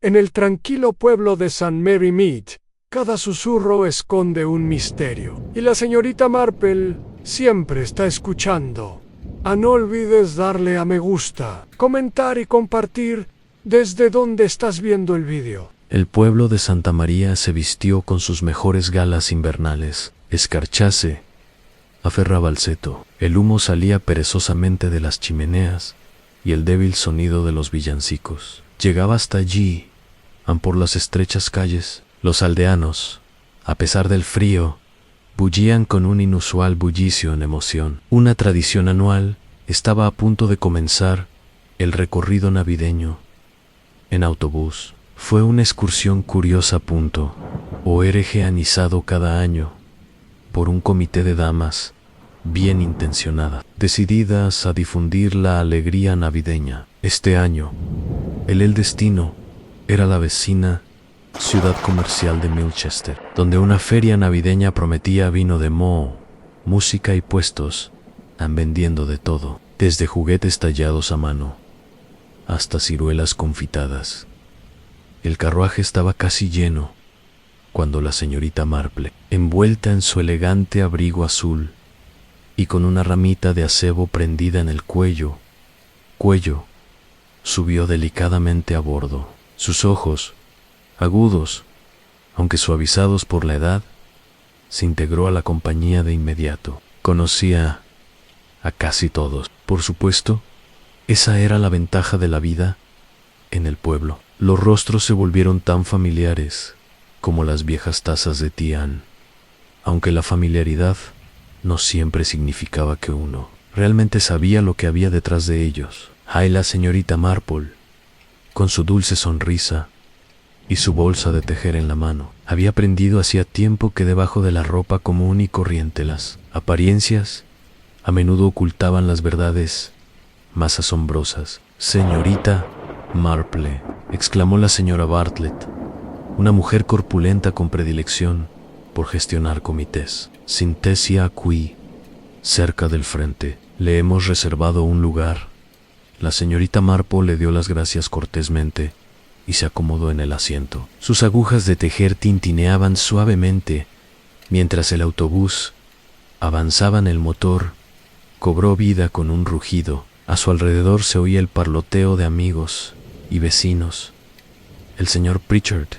En el tranquilo pueblo de St. Mary Mead, cada susurro esconde un misterio. Y la señorita Marple siempre está escuchando. No olvides darle a me gusta, comentar y compartir desde donde estás viendo el vídeo. El pueblo de Santa María se vistió con sus mejores galas invernales. Escarchace aferraba al seto. El humo salía perezosamente de las chimeneas y el débil sonido de los villancicos llegaba hasta allí. Por las estrechas calles, los aldeanos, a pesar del frío, bullían con un inusual bullicio en emoción. Una tradición anual estaba a punto de comenzar, el recorrido navideño en autobús. Fue una excursión curiosa, organizado cada año por un comité de damas bien intencionadas, decididas a difundir la alegría navideña. Este año, el destino era la vecina ciudad comercial de Milchester, donde una feria navideña prometía vino de moho, música y puestos, vendiendo de todo, desde juguetes tallados a mano hasta ciruelas confitadas. El carruaje estaba casi lleno cuando la señorita Marple, envuelta en su elegante abrigo azul y con una ramita de acebo prendida en el cuello, subió delicadamente a bordo. Sus ojos, agudos, aunque suavizados por la edad, se integró a la compañía de inmediato. Conocía a casi todos. Por supuesto, esa era la ventaja de la vida en el pueblo. Los rostros se volvieron tan familiares como las viejas tazas de Tian, aunque la familiaridad no siempre significaba que uno realmente sabía lo que había detrás de ellos. Y la señorita Marple, con su dulce sonrisa y su bolsa de tejer en la mano, había aprendido hacía tiempo que debajo de la ropa común y corriente las apariencias a menudo ocultaban las verdades más asombrosas. «Señorita Marple», exclamó la señora Bartlett, una mujer corpulenta con predilección por gestionar comités. «Sintesia aquí, cerca del frente. Le hemos reservado un lugar». La señorita Marple le dio las gracias cortésmente y se acomodó en el asiento. Sus agujas de tejer tintineaban suavemente mientras el autobús avanzaba. En el motor cobró vida con un rugido. A su alrededor se oía el parloteo de amigos y vecinos. El señor Pritchard,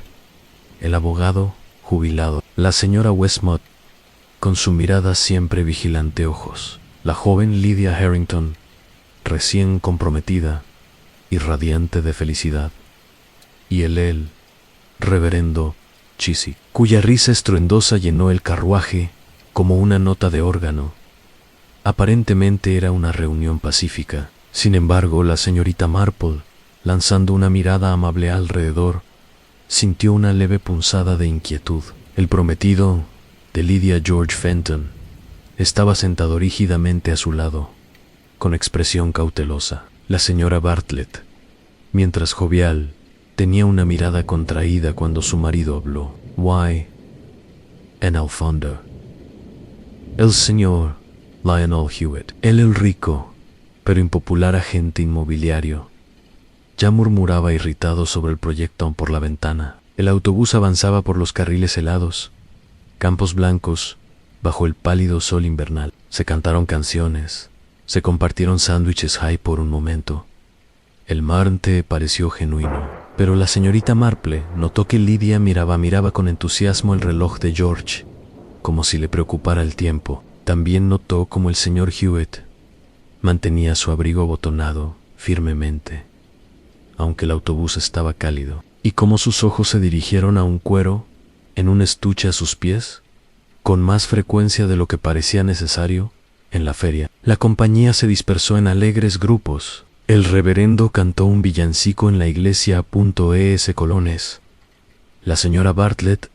el abogado jubilado, la señora Westmott, con su mirada siempre vigilante ojos, la joven Lydia Harrington, recién comprometida y radiante de felicidad, y el reverendo Chiswick, cuya risa estruendosa llenó el carruaje como una nota de órgano. Aparentemente era una reunión pacífica. Sin embargo, la señorita Marple, lanzando una mirada amable alrededor, sintió una leve punzada de inquietud. El prometido de Lydia George Fenton estaba sentado rígidamente a su lado, con expresión cautelosa. La señora Bartlett, mientras jovial, tenía una mirada contraída cuando su marido habló. En el fondo, el señor Lionel Hewitt, el rico pero impopular agente inmobiliario, ya murmuraba irritado sobre el proyecto por la ventana. El autobús avanzaba por los carriles helados, campos blancos, bajo el pálido sol invernal. Se cantaron canciones, se compartieron sándwiches high por un momento. El marte pareció genuino, pero la señorita Marple notó que Lydia miraba con entusiasmo el reloj de George, como si le preocupara el tiempo. También notó cómo el señor Hewitt mantenía su abrigo abotonado firmemente, aunque el autobús estaba cálido, y cómo sus ojos se dirigieron a un cuero en un estuche a sus pies, con más frecuencia de lo que parecía necesario en la feria. La compañía se dispersó en alegres grupos. El reverendo cantó un villancico en la iglesia .es Colones. La señora Bartlett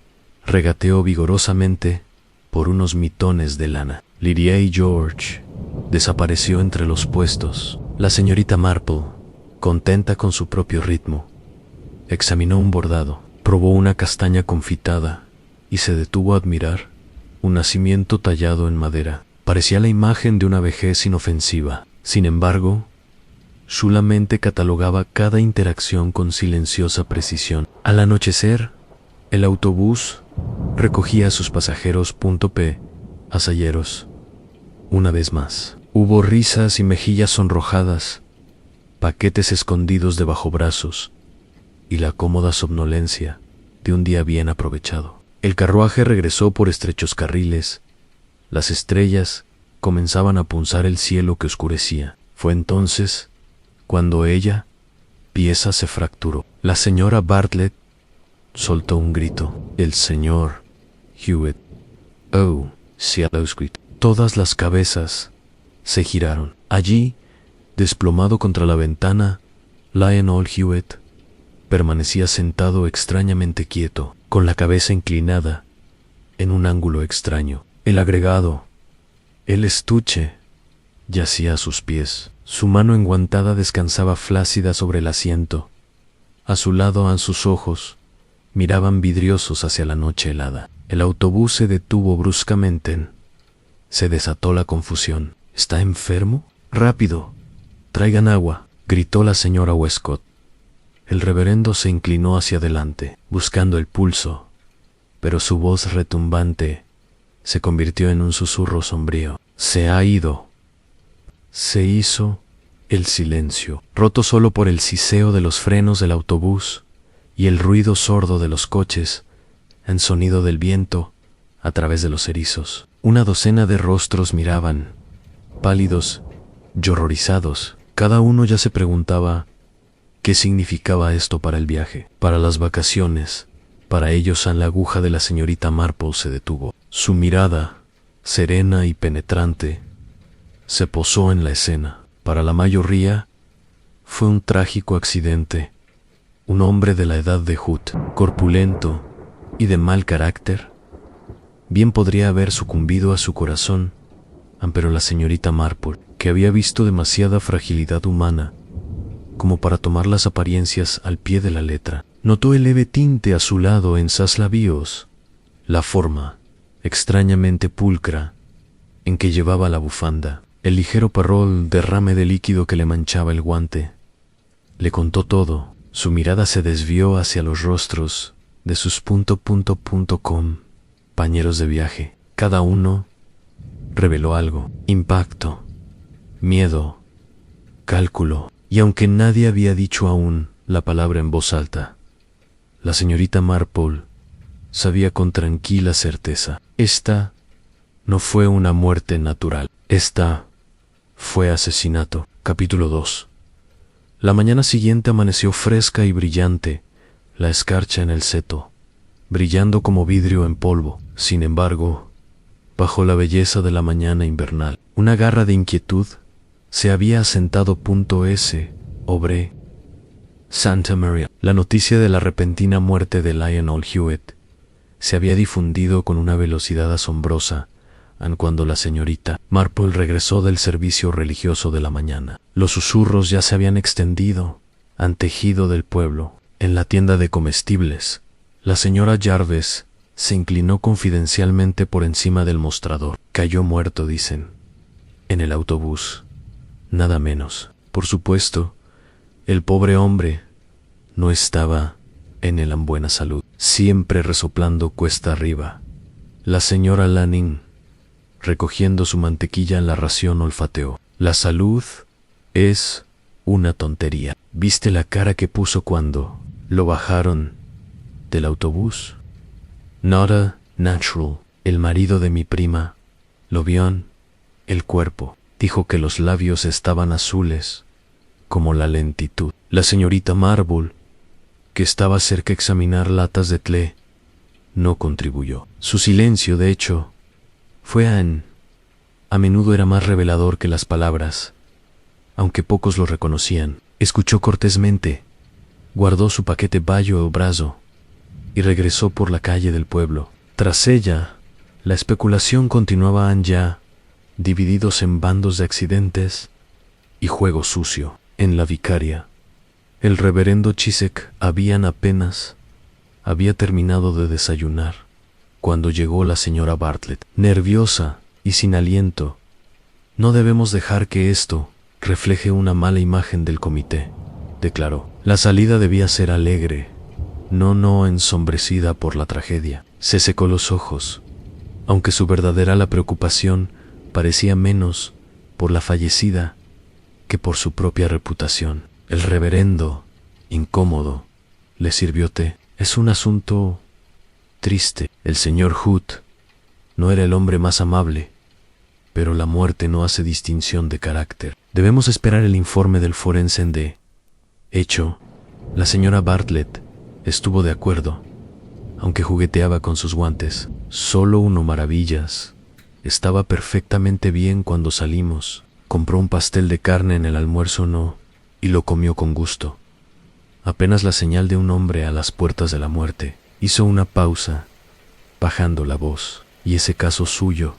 regateó vigorosamente por unos mitones de lana. Lydia y George desapareció entre los puestos. La señorita Marple, contenta con su propio ritmo, examinó un bordado, probó una castaña confitada y se detuvo a admirar un nacimiento tallado en madera. Parecía la imagen de una vejez inofensiva. Sin embargo, Su mente catalogaba cada interacción con silenciosa precisión. Al anochecer, el autobús recogía a sus pasajeros P. Asalleros. Una vez más, hubo risas y mejillas sonrojadas, paquetes escondidos debajo brazos y la cómoda somnolencia de un día bien aprovechado. El carruaje regresó por estrechos carriles. Las estrellas comenzaban a punzar el cielo que oscurecía. Fue entonces cuando ella, pieza, se fracturó. La señora Bartlett soltó un grito. El señor Hewitt. Oh, cielos. Todas las cabezas se giraron. Allí, desplomado contra la ventana, Lionel Hewitt permanecía sentado extrañamente quieto, con la cabeza inclinada en un ángulo extraño. El agregado, el estuche, yacía a sus pies. Su mano enguantada descansaba flácida sobre el asiento. A su lado, sus ojos miraban vidriosos hacia la noche helada. El autobús se detuvo bruscamente. Se desató la confusión. ¿Está enfermo? ¡Rápido! Traigan agua, gritó la señora Westcott. El reverendo se inclinó hacia adelante, buscando el pulso, pero su voz retumbante se convirtió en un susurro sombrío. Se ha ido. Se hizo el silencio, roto solo por el siseo de los frenos del autobús y el ruido sordo de los coches, en sonido del viento a través de los erizos. Una docena de rostros miraban, pálidos y horrorizados. Cada uno ya se preguntaba qué significaba esto para el viaje, para las vacaciones. Para ellos, la aguja de la señorita Marple se detuvo. Su mirada, serena y penetrante, se posó en la escena. Para la mayoría, fue un trágico accidente. Un hombre de la edad de Hood, corpulento y de mal carácter, bien podría haber sucumbido a su corazón, pero la señorita Marple, que había visto demasiada fragilidad humana como para tomar las apariencias al pie de la letra, notó el leve tinte azulado en sus labios, la forma extrañamente pulcra en que llevaba la bufanda, el ligero parrol derrame de líquido que le manchaba el guante. Le contó todo. Su mirada se desvió hacia los rostros de sus compañeros de viaje. Cada uno reveló algo: impacto, miedo, cálculo. Y aunque nadie había dicho aún la palabra en voz alta, la señorita Marple sabía con tranquila certeza: esta no fue una muerte natural. Esta fue asesinato. Capítulo 2. La mañana siguiente amaneció fresca y brillante, la escarcha en el seto, brillando como vidrio en polvo. Sin embargo, bajo la belleza de la mañana invernal, una garra de inquietud se había asentado sobre Santa Maria. La noticia de la repentina muerte de Lionel Hewitt se había difundido con una velocidad asombrosa cuando la señorita Marple regresó del servicio religioso de la mañana. Los susurros ya se habían extendido al tejido del pueblo. En la tienda de comestibles, la señora Jarvis se inclinó confidencialmente por encima del mostrador. Cayó muerto, dicen, en el autobús. Nada menos. Por supuesto, el pobre hombre no estaba en buena salud, siempre resoplando cuesta arriba. La señora Lanning, recogiendo su mantequilla en la ración, olfateó. La salud es una tontería. ¿Viste la cara que puso cuando lo bajaron del autobús? Not natural. El marido de mi prima lo vio en el cuerpo. Dijo que los labios estaban azules, como la lentitud. La señorita Marple, que estaba cerca a examinar latas de té, no contribuyó. Su silencio, de hecho, a menudo era más revelador que las palabras, aunque pocos lo reconocían. Escuchó cortésmente, guardó su paquete bajo el brazo y regresó por la calle del pueblo. Tras ella, la especulación continuaba ya, divididos en bandos de accidentes y juego sucio. En la vicaria, el reverendo Chisek había terminado de desayunar cuando llegó la señora Bartlett, nerviosa y sin aliento. No debemos dejar que esto refleje una mala imagen del comité, declaró. La salida debía ser alegre, no ensombrecida por la tragedia. Se secó los ojos, aunque su verdadera la preocupación parecía menos por la fallecida que por su propia reputación. El reverendo, incómodo, le sirvió té. Es un asunto triste. El señor Hood no era el hombre más amable, pero la muerte no hace distinción de carácter. Debemos esperar el informe del forense de hecho. La señora Bartlett estuvo de acuerdo, aunque jugueteaba con sus guantes. Solo uno maravillas. Estaba perfectamente bien cuando salimos. Compró un pastel de carne en el almuerzo y lo comió con gusto. Apenas la señal de un hombre a las puertas de la muerte. Hizo una pausa, bajando la voz. Y ese caso suyo,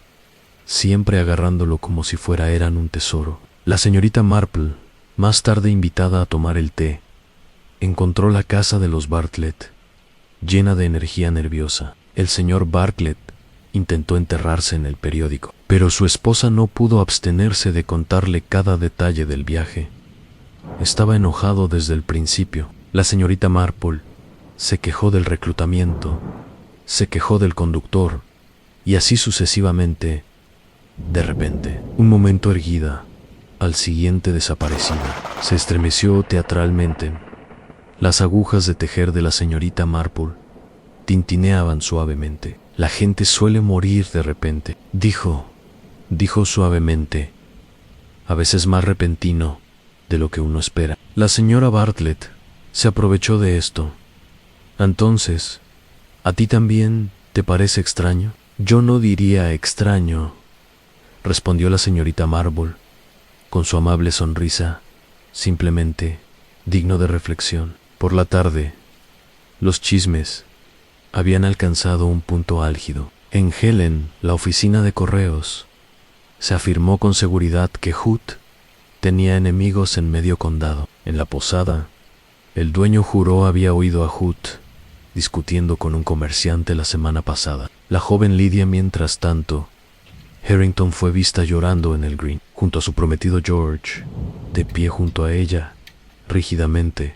siempre agarrándolo como si eran un tesoro. La señorita Marple, más tarde invitada a tomar el té, encontró la casa de los Bartlett llena de energía nerviosa. El señor Bartlett intentó enterrarse en el periódico, pero su esposa no pudo abstenerse de contarle cada detalle del viaje. Estaba enojado desde el principio. La señorita Marple se quejó del reclutamiento, se quejó del conductor, y así sucesivamente. De repente, un momento erguida, al siguiente desaparecida. Se estremeció teatralmente. Las agujas de tejer de la señorita Marple tintineaban suavemente. La gente suele morir de repente, dijo suavemente, a veces más repentino de lo que uno espera. La señora Bartlett se aprovechó de esto. Entonces, ¿a ti también te parece extraño? Yo no diría extraño, respondió la señorita Marple, con su amable sonrisa, simplemente digno de reflexión. Por la tarde, los chismes habían alcanzado un punto álgido. En Helen, la oficina de correos, se afirmó con seguridad que Hood tenía enemigos en medio condado. En la posada, el dueño juró había oído a Hood discutiendo con un comerciante la semana pasada. La joven Lydia, mientras tanto, Harrington fue vista llorando en el green, junto a su prometido George, de pie junto a ella, rígidamente,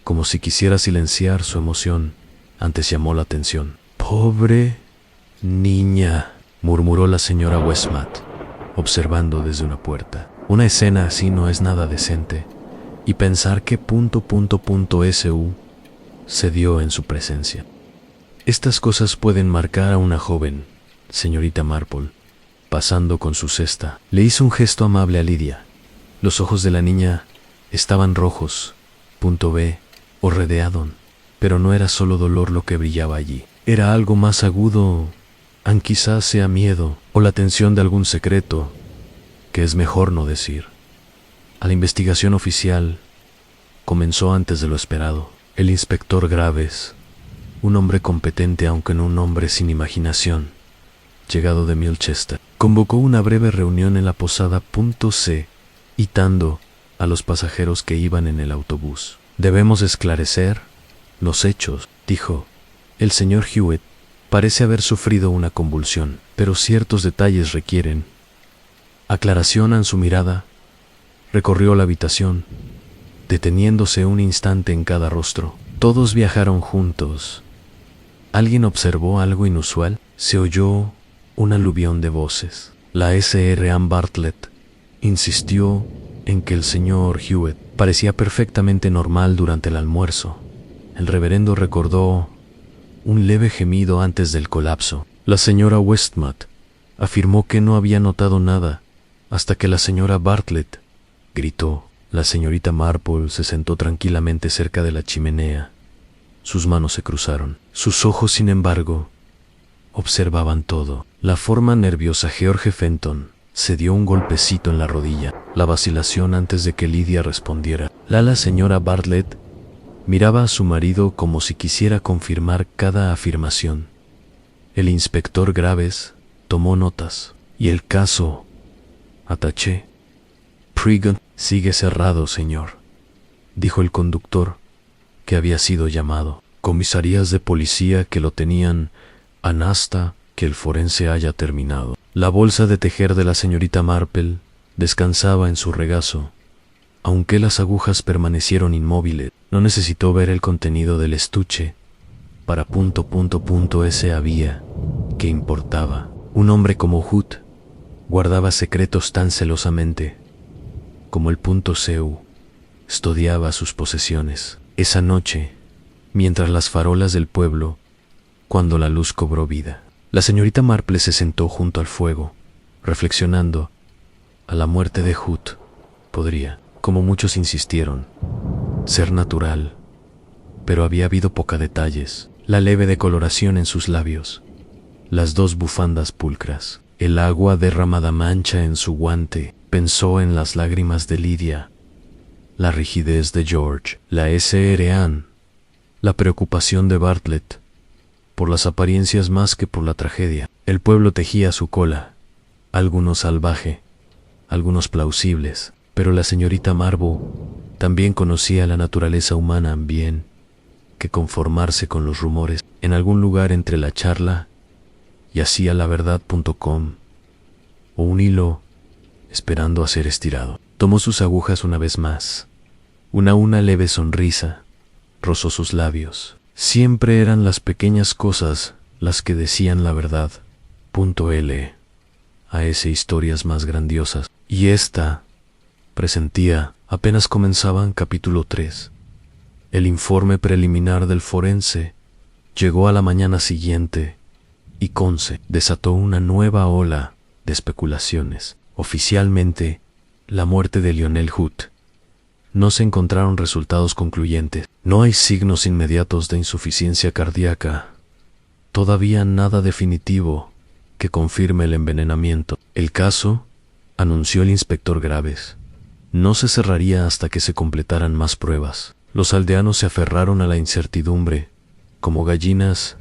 como si quisiera silenciar su emoción. Antes llamó la atención. «Pobre niña», murmuró la señora Westmott, observando desde una puerta. Una escena así no es nada decente, y pensar que SU se dio en su presencia. Estas cosas pueden marcar a una joven, señorita Marple, pasando con su cesta. Le hizo un gesto amable a Lydia. Los ojos de la niña estaban rojos, o redearon, pero no era solo dolor lo que brillaba allí. Era algo más agudo, quizás sea miedo o la tensión de algún secreto, que es mejor no decir. La investigación oficial comenzó antes de lo esperado. El inspector Graves, un hombre competente aunque no un hombre sin imaginación, llegado de Milchester, convocó una breve reunión en la posada C, citando a los pasajeros que iban en el autobús. «Debemos esclarecer los hechos», dijo. «El señor Hewitt parece haber sufrido una convulsión, pero ciertos detalles requieren aclaración». En su mirada recorrió la habitación, deteniéndose un instante en cada rostro. Todos viajaron juntos. ¿Alguien observó algo inusual? Se oyó un aluvión de voces. La Sr. Ann Bartlett insistió en que el señor Hewitt parecía perfectamente normal durante el almuerzo. El reverendo recordó un leve gemido antes del colapso. La señora Westmott afirmó que no había notado nada hasta que la señora Bartlett gritó. La señorita Marple se sentó tranquilamente cerca de la chimenea. Sus manos se cruzaron. Sus ojos, sin embargo, observaban todo. La forma nerviosa George Fenton se dio un golpecito en la rodilla. La vacilación antes de que Lydia respondiera. La señora Bartlett miraba a su marido como si quisiera confirmar cada afirmación. El inspector Graves tomó notas. «Y el caso, ataché. Pregan sigue cerrado, señor», dijo el conductor, que había sido llamado. «Comisarías de policía que lo tenían hasta que el forense haya terminado». La bolsa de tejer de la señorita Marple descansaba en su regazo, Aunque las agujas permanecieron inmóviles, no necesitó ver el contenido del estuche. Para ese había, ¿qué importaba? Un hombre como Hood guardaba secretos tan celosamente como el .cu estudiaba sus posesiones. Esa noche, mientras las farolas del pueblo, cuando la luz cobró vida, la señorita Marple se sentó junto al fuego, reflexionando. A la muerte de Hood podría, como muchos insistieron, ser natural, pero había habido poca detalles. La leve decoloración en sus labios, las 2 bufandas pulcras, el agua derramada mancha en su guante. Pensó en las lágrimas de Lydia, la rigidez de George, la Sra. La preocupación de Bartlett, por las apariencias más que por la tragedia. El pueblo tejía su cola, algunos salvaje, algunos plausibles, pero la señorita Marble también conocía la naturaleza humana bien que conformarse con los rumores en algún lugar entre la charla y hacía la verdad.com o un hilo esperando a ser estirado. Tomó sus agujas una vez más. Una leve sonrisa rozó sus labios. Siempre eran las pequeñas cosas las que decían la verdad. A ese historias más grandiosas. Y esta, presentía, apenas comenzaban capítulo 3. El informe preliminar del forense llegó a la mañana siguiente y Conce desató una nueva ola de especulaciones. Oficialmente, la muerte de Lionel Hood. No se encontraron resultados concluyentes. No hay signos inmediatos de insuficiencia cardíaca. Todavía nada definitivo que confirme el envenenamiento. El caso, anunció el inspector Graves, no se cerraría hasta que se completaran más pruebas. Los aldeanos se aferraron a la incertidumbre, como gallinas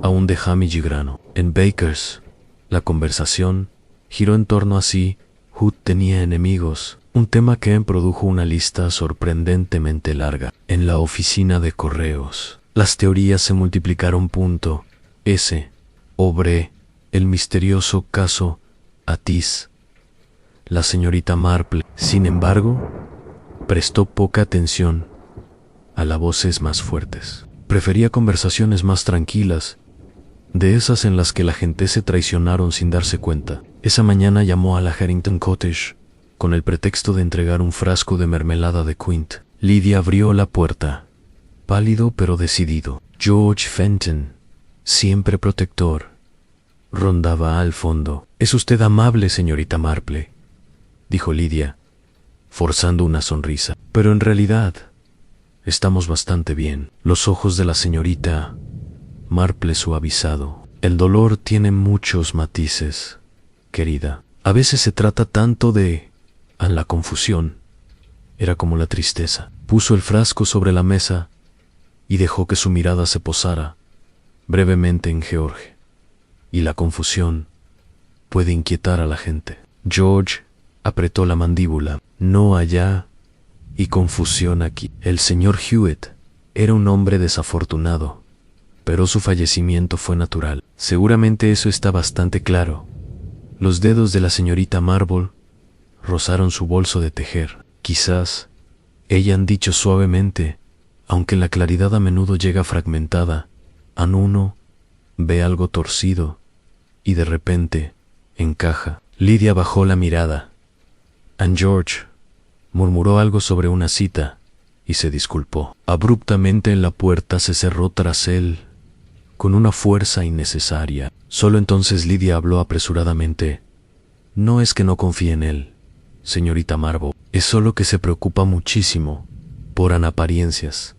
a un dejami y grano. En Bakers, la conversación giró en torno a si Hood tenía enemigos, un tema que produjo una lista sorprendentemente larga. En la oficina de correos, las teorías se multiplicaron. Sobre el misterioso caso Atis. La señorita Marple, sin embargo, prestó poca atención a las voces más fuertes. Prefería conversaciones más tranquilas, de esas en las que la gente se traicionaron sin darse cuenta. Esa mañana llamó a la Harrington Cottage con el pretexto de entregar un frasco de mermelada de Quint. Lydia abrió la puerta, pálido pero decidido. George Fenton, siempre protector, rondaba al fondo. «Es usted amable, señorita Marple», dijo Lydia, forzando una sonrisa. «Pero en realidad, estamos bastante bien». Los ojos de la señorita Marple suavizado. «El dolor tiene muchos matices, querida. A veces se trata tanto de... la confusión. Era como la tristeza». Puso el frasco sobre la mesa y dejó que su mirada se posara brevemente en George. «Y la confusión puede inquietar a la gente». George apretó la mandíbula. «No allá y confusión aquí». El señor Hewitt era un hombre desafortunado, pero su fallecimiento fue natural. Seguramente eso está bastante claro. Los dedos de la señorita Marble rozaron su bolso de tejer. «Quizás», ella han dicho suavemente, aunque la claridad a menudo llega fragmentada, uno ve algo torcido y de repente encaja. Lydia bajó la mirada. George murmuró algo sobre una cita y se disculpó. Abruptamente la puerta se cerró tras él con una fuerza innecesaria. Solo entonces Lydia habló apresuradamente. «No es que no confíe en él, señorita Marble. Es solo que se preocupa muchísimo por apariencias.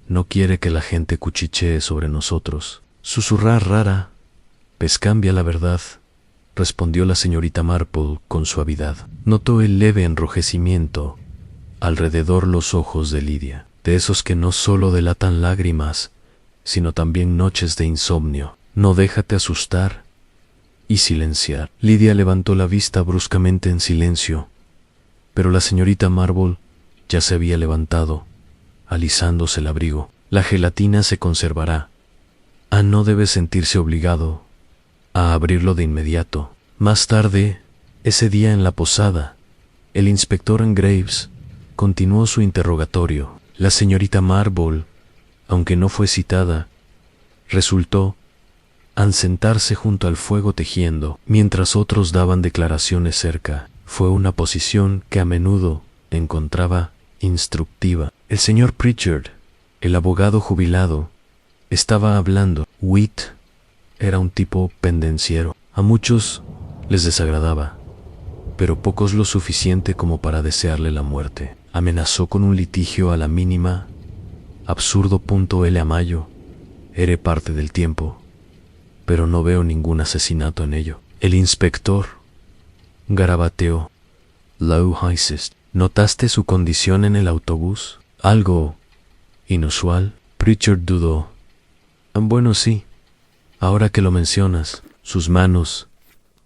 No quiere que la gente cuchichee sobre nosotros». «Susurrar rara vez cambia la verdad», respondió la señorita Marple con suavidad. Notó el leve enrojecimiento alrededor los ojos de Lydia, de esos que no solo delatan lágrimas, sino también noches de insomnio. «No, déjate asustar y silenciar». Lydia levantó la vista bruscamente en silencio, pero la señorita Marble ya se había levantado, alisándose el abrigo. «La gelatina se conservará. No debe sentirse obligado a abrirlo de inmediato». Más tarde, ese día en la posada, el inspector Graves continuó su interrogatorio. La señorita Marble, aunque no fue citada, resultó al sentarse junto al fuego tejiendo, mientras otros daban declaraciones cerca. Fue una posición que a menudo encontraba instructiva. El señor Pritchard, el abogado jubilado, estaba hablando. Witt era un tipo pendenciero. A muchos les desagradaba, pero pocos lo suficiente como para desearle la muerte. Amenazó con un litigio a la mínima. Absurdo. L. Amayo. Era parte del tiempo, pero no veo ningún asesinato en ello. El inspector garabateó. Low Heisest. ¿Notaste su condición en el autobús? Algo inusual. Pritchard dudó. Bueno, sí. Ahora que lo mencionas, sus manos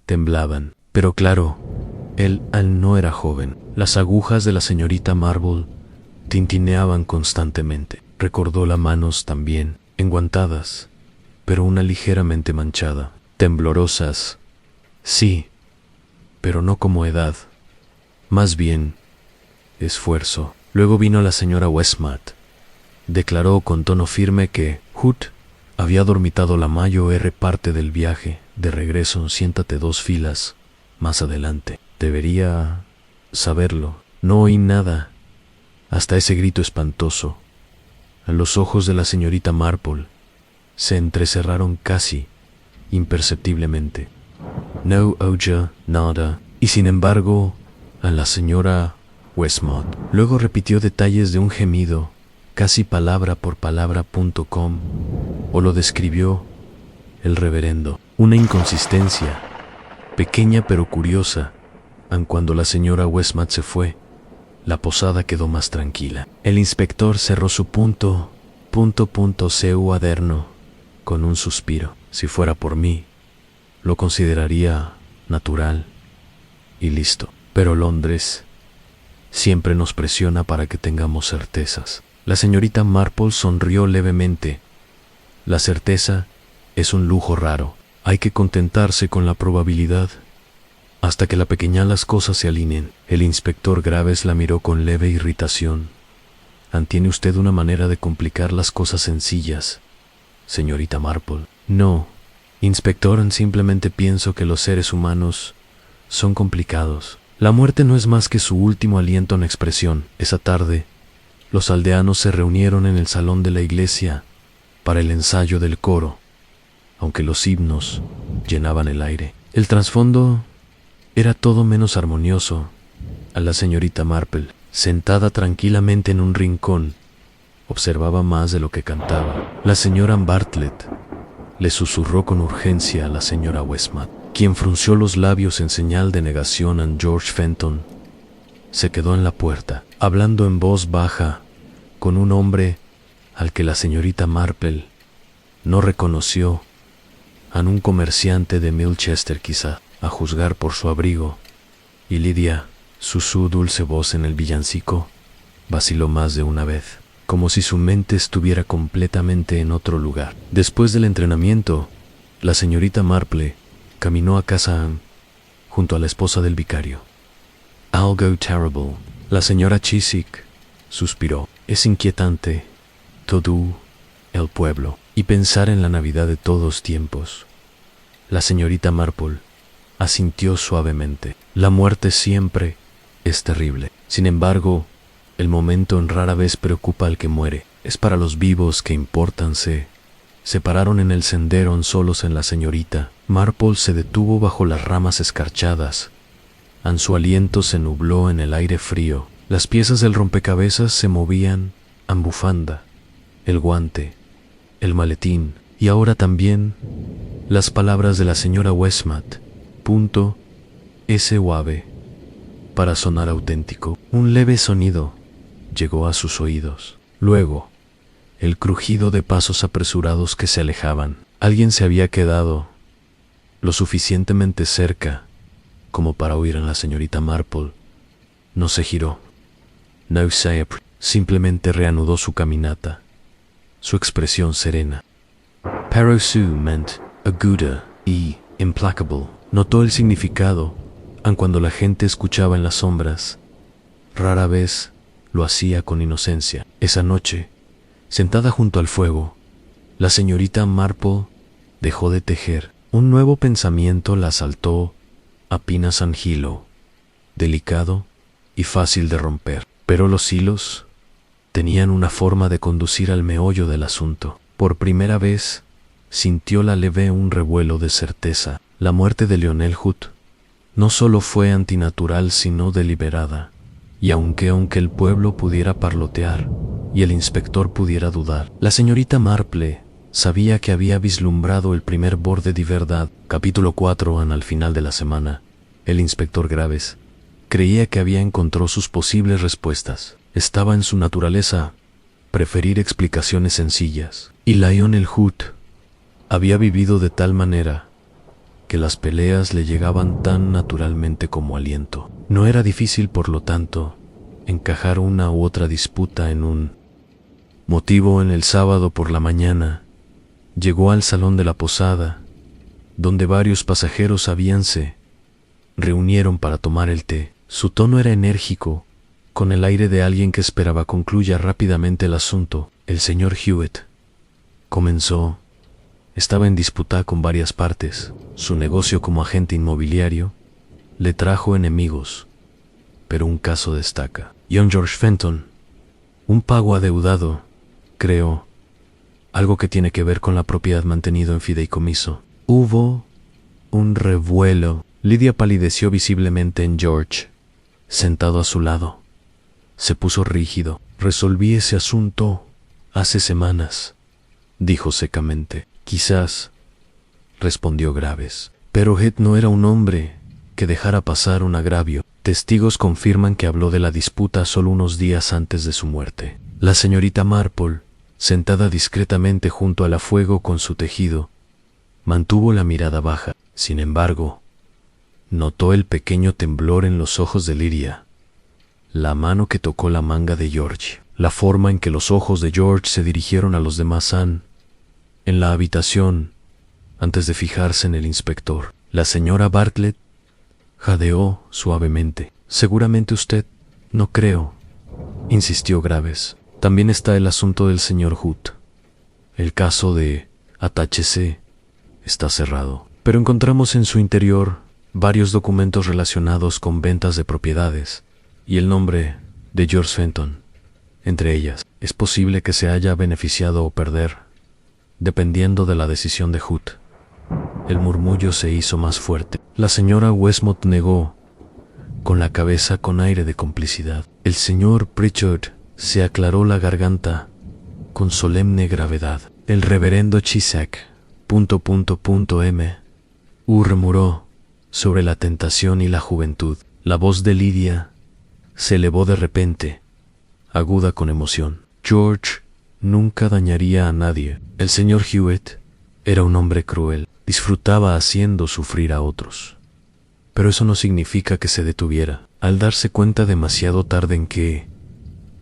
temblaban. Pero claro, él no era joven. Las agujas de la señorita Marble tintineaban constantemente. Recordó las manos también, enguantadas, pero una ligeramente manchada. Temblorosas, sí, pero no como edad. Más bien, esfuerzo. Luego vino la señora Westmont. Declaró con tono firme que Hood había dormitado la mayor parte del viaje. De regreso, siéntate 2 filas más adelante. Debería saberlo. No oí nada hasta ese grito espantoso. Los ojos de la señorita Marple se entrecerraron casi imperceptiblemente. No oye nada. Y sin embargo, a la señora Westmont luego repitió detalles de un gemido, casi palabra por palabra. O lo describió el reverendo. Una inconsistencia, pequeña pero curiosa. Aun cuando la señora Westmont se fue, la posada quedó más tranquila. El inspector cerró su su cuaderno con un suspiro. Si fuera por mí, lo consideraría natural y listo. Pero Londres siempre nos presiona para que tengamos certezas. La señorita Marple sonrió levemente. La certeza es un lujo raro. Hay que contentarse con la probabilidad hasta que las cosas se alineen. El inspector Graves la miró con leve irritación. ¿Tiene usted una manera de complicar las cosas sencillas, señorita Marple? No, inspector, simplemente pienso que los seres humanos son complicados. La muerte no es más que su último aliento en expresión. Esa tarde, los aldeanos se reunieron en el salón de la iglesia para el ensayo del coro, aunque los himnos llenaban el aire. El trasfondo era todo menos armonioso. A la señorita Marple, sentada tranquilamente en un rincón, observaba más de lo que cantaba. La señora Bartlett le susurró con urgencia a la señora Westmont, quien frunció los labios en señal de negación. George Fenton se quedó en la puerta, hablando en voz baja con un hombre al que la señorita Marple no reconoció. Un comerciante de Milchester, quizá, a juzgar por su abrigo. Y Lydia, su dulce voz en el villancico, vaciló más de una vez, como si su mente estuviera completamente en otro lugar. Después del entrenamiento, la señorita Marple caminó a casa junto a la esposa del vicario. Algo terrible. La señora Chiswick suspiró. Es inquietante todo el pueblo y pensar en la Navidad de todos tiempos. La señorita Marple asintió suavemente. La muerte siempre es terrible. Sin embargo, el momento rara vez preocupa al que muere. Es para los vivos que importan. Se pararon en el sendero solos. En la señorita Marple se detuvo bajo las ramas escarchadas. Su aliento se nubló en el aire frío. Las piezas del rompecabezas se movían. Bufanda, el guante, el maletín y ahora también las palabras de la señora Westmont. Suave para sonar auténtico. Un leve sonido llegó a sus oídos. Luego, el crujido de pasos apresurados que se alejaban. Alguien se había quedado lo suficientemente cerca como para oír a la señorita Marple. No se giró. No se simplemente reanudó su caminata, su expresión serena. Pero su mente, aguda y implacable, notó el significado, aun cuando la gente escuchaba en las sombras. Rara vez lo hacía con inocencia. Esa noche, sentada junto al fuego, la señorita Marple dejó de tejer. Un nuevo pensamiento la asaltó apenas angilo, delicado y fácil de romper. Pero los hilos tenían una forma de conducir al meollo del asunto. Por primera vez, sintió la leve un revuelo de certeza. La muerte de Lionel Hood no solo fue antinatural sino deliberada, y aunque el pueblo pudiera parlotear y el inspector pudiera dudar, la señorita Marple sabía que había vislumbrado el primer borde de verdad. Capítulo 4. Al final de la semana, el inspector Graves creía que había encontrado sus posibles respuestas. Estaba en su naturaleza preferir explicaciones sencillas, y Lionel Hood había vivido de tal manera que las peleas le llegaban tan naturalmente como aliento. No era difícil, por lo tanto, encajar una u otra disputa en un motivo. En el sábado por la mañana, llegó al salón de la posada, donde varios pasajeros se reunieron para tomar el té. Su tono era enérgico, con el aire de alguien que esperaba concluya rápidamente el asunto. El señor Hewitt comenzó. Estaba en disputa con varias partes. Su negocio como agente inmobiliario le trajo enemigos, pero un caso destaca. John George Fenton, un pago adeudado, creo, algo que tiene que ver con la propiedad mantenido en fideicomiso. Hubo un revuelo. Lydia palideció visiblemente en George, sentado a su lado. Se puso rígido. Resolví ese asunto hace semanas, dijo secamente. Quizás, respondió Graves, pero Head no era un hombre que dejara pasar un agravio. Testigos confirman que habló de la disputa solo unos días antes de su muerte. La señorita Marple, sentada discretamente junto al fuego con su tejido, mantuvo la mirada baja. Sin embargo, notó el pequeño temblor en los ojos de Lydia, la mano que tocó la manga de George, la forma en que los ojos de George se dirigieron a los demás en la habitación antes de fijarse en el inspector. La señora Bartlett jadeó suavemente. Seguramente usted, no creo, insistió Graves. También está el asunto del señor Hood. El caso de Atáchese está cerrado, pero encontramos en su interior varios documentos relacionados con ventas de propiedades y el nombre de George Fenton entre ellas. Es posible que se haya beneficiado o perder, dependiendo de la decisión de Hood. El murmullo se hizo más fuerte. La señora Westmont negó, con la cabeza con aire de complicidad. El señor Pritchard se aclaró la garganta con solemne gravedad. El reverendo Chisack, murmuró sobre la tentación y la juventud. La voz de Lydia se elevó de repente, aguda con emoción. George nunca dañaría a nadie. El señor Hewitt era un hombre cruel. Disfrutaba haciendo sufrir a otros. Pero eso no significa que se detuviera. Al darse cuenta demasiado tarde en que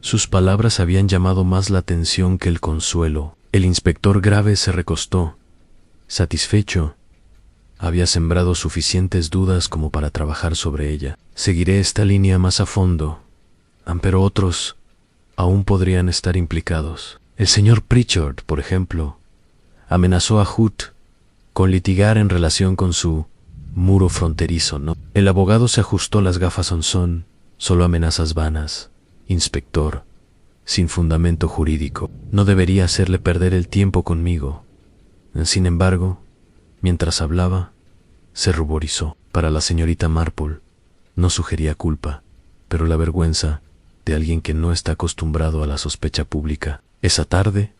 sus palabras habían llamado más la atención que el consuelo, el inspector Graves se recostó. Satisfecho, había sembrado suficientes dudas como para trabajar sobre ella. Seguiré esta línea más a fondo, pero otros aún podrían estar implicados. El señor Pritchard, por ejemplo, amenazó a Hood con litigar en relación con su muro fronterizo, ¿no? El abogado se ajustó las gafas. Son solo amenazas vanas, inspector, sin fundamento jurídico. No debería hacerle perder el tiempo conmigo. Sin embargo, mientras hablaba, se ruborizó. Para la señorita Marple no sugería culpa, pero la vergüenza de alguien que no está acostumbrado a la sospecha pública. Esa tarde,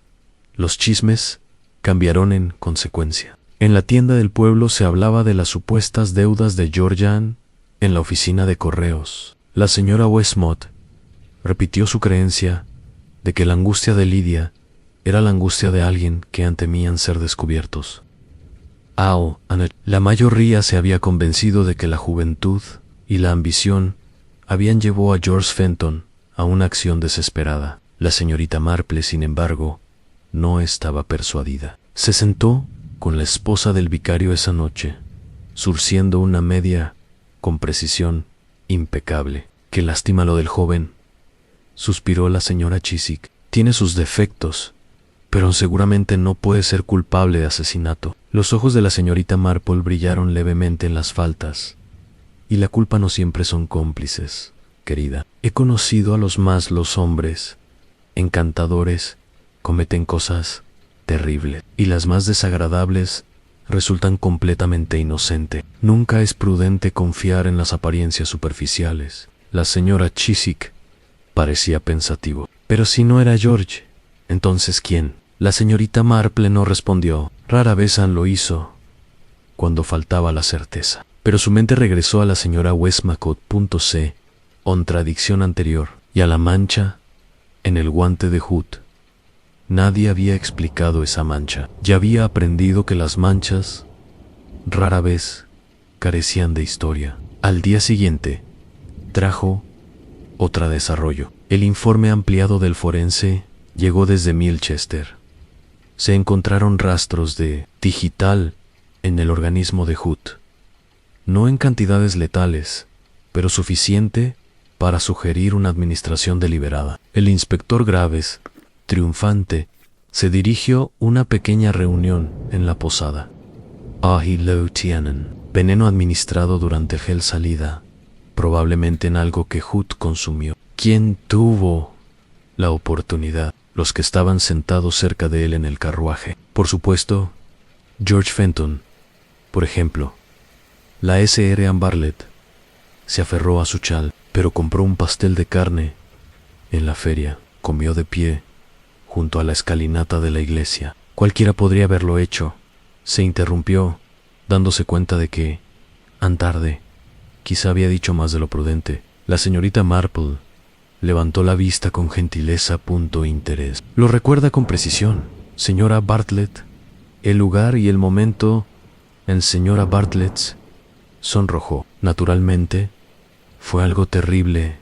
los chismes cambiaron en consecuencia. En la tienda del pueblo se hablaba de las supuestas deudas de Georgian en la oficina de correos. La señora Westmont repitió su creencia de que la angustia de Lydia era la angustia de alguien que temían ser descubiertos. La mayoría se había convencido de que la juventud y la ambición habían llevado a George Fenton a una acción desesperada. La señorita Marple, sin embargo, no estaba persuadida. Se sentó con la esposa del vicario esa noche, zurciendo una media con precisión impecable. Qué lástima lo del joven, suspiró la señora Chiswick. Tiene sus defectos, pero seguramente no puede ser culpable de asesinato. Los ojos de la señorita Marple brillaron levemente en las faltas. Y la culpa no siempre son cómplices, querida. He conocido a los hombres, encantadores, cometen cosas terribles, y las más desagradables resultan completamente inocentes. Nunca es prudente confiar en las apariencias superficiales. La señora Chiswick parecía pensativo. Pero si no era George, ¿entonces quién? La señorita Marple no respondió. Rara vez Anne lo hizo, cuando faltaba la certeza. Pero su mente regresó a la señora Westmacott.c, contradicción anterior, y a la mancha en el guante de Hood. Nadie había explicado esa mancha. Ya había aprendido que las manchas rara vez carecían de historia. Al día siguiente, trajo otra desarrollo. El informe ampliado del forense llegó desde Milchester. Se encontraron rastros de digital en el organismo de Hood. No en cantidades letales, pero suficiente para sugerir una administración deliberada. El inspector Graves, triunfante, se dirigió a una pequeña reunión en la posada. Lo tienen. Veneno administrado durante gel salida, probablemente en algo que Hood consumió. ¿Quién tuvo la oportunidad? Los que estaban sentados cerca de él en el carruaje. Por supuesto, George Fenton, por ejemplo. La Sr. Ann Bartlett se aferró a su chal, pero compró un pastel de carne en la feria. Comió de pie junto a la escalinata de la iglesia. Cualquiera podría haberlo hecho. Se interrumpió, dándose cuenta de que, an tarde, quizá había dicho más de lo prudente. La señorita Marple levantó la vista con gentileza. Interés. Lo recuerda con precisión, señora Bartlett. El lugar y el momento en señora Bartlett sonrojó. Naturalmente, fue algo terrible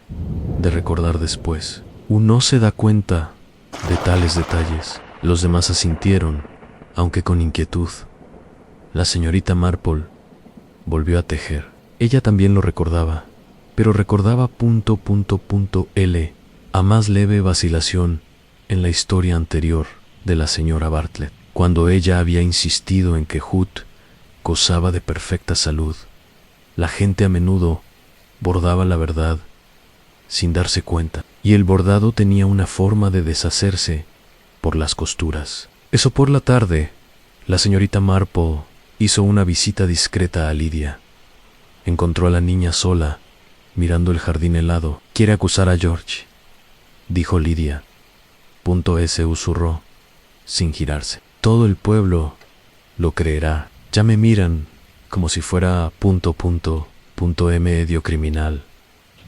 de recordar después. Uno se da cuenta de tales detalles. Los demás asintieron, aunque con inquietud. La señorita Marple volvió a tejer. Ella también lo recordaba, pero recordaba L a más leve vacilación en la historia anterior de la señora Bartlett, cuando ella había insistido en que Hood gozaba de perfecta salud. La gente a menudo bordaba la verdad sin darse cuenta, y el bordado tenía una forma de deshacerse por las costuras. Eso por la tarde, la señorita Marple hizo una visita discreta a Lydia. Encontró a la niña sola, mirando el jardín helado. «¿Quiere acusar a George?», dijo Lydia. S susurró, sin girarse. «Todo el pueblo lo creerá. Ya me miran como si fuera medio criminal».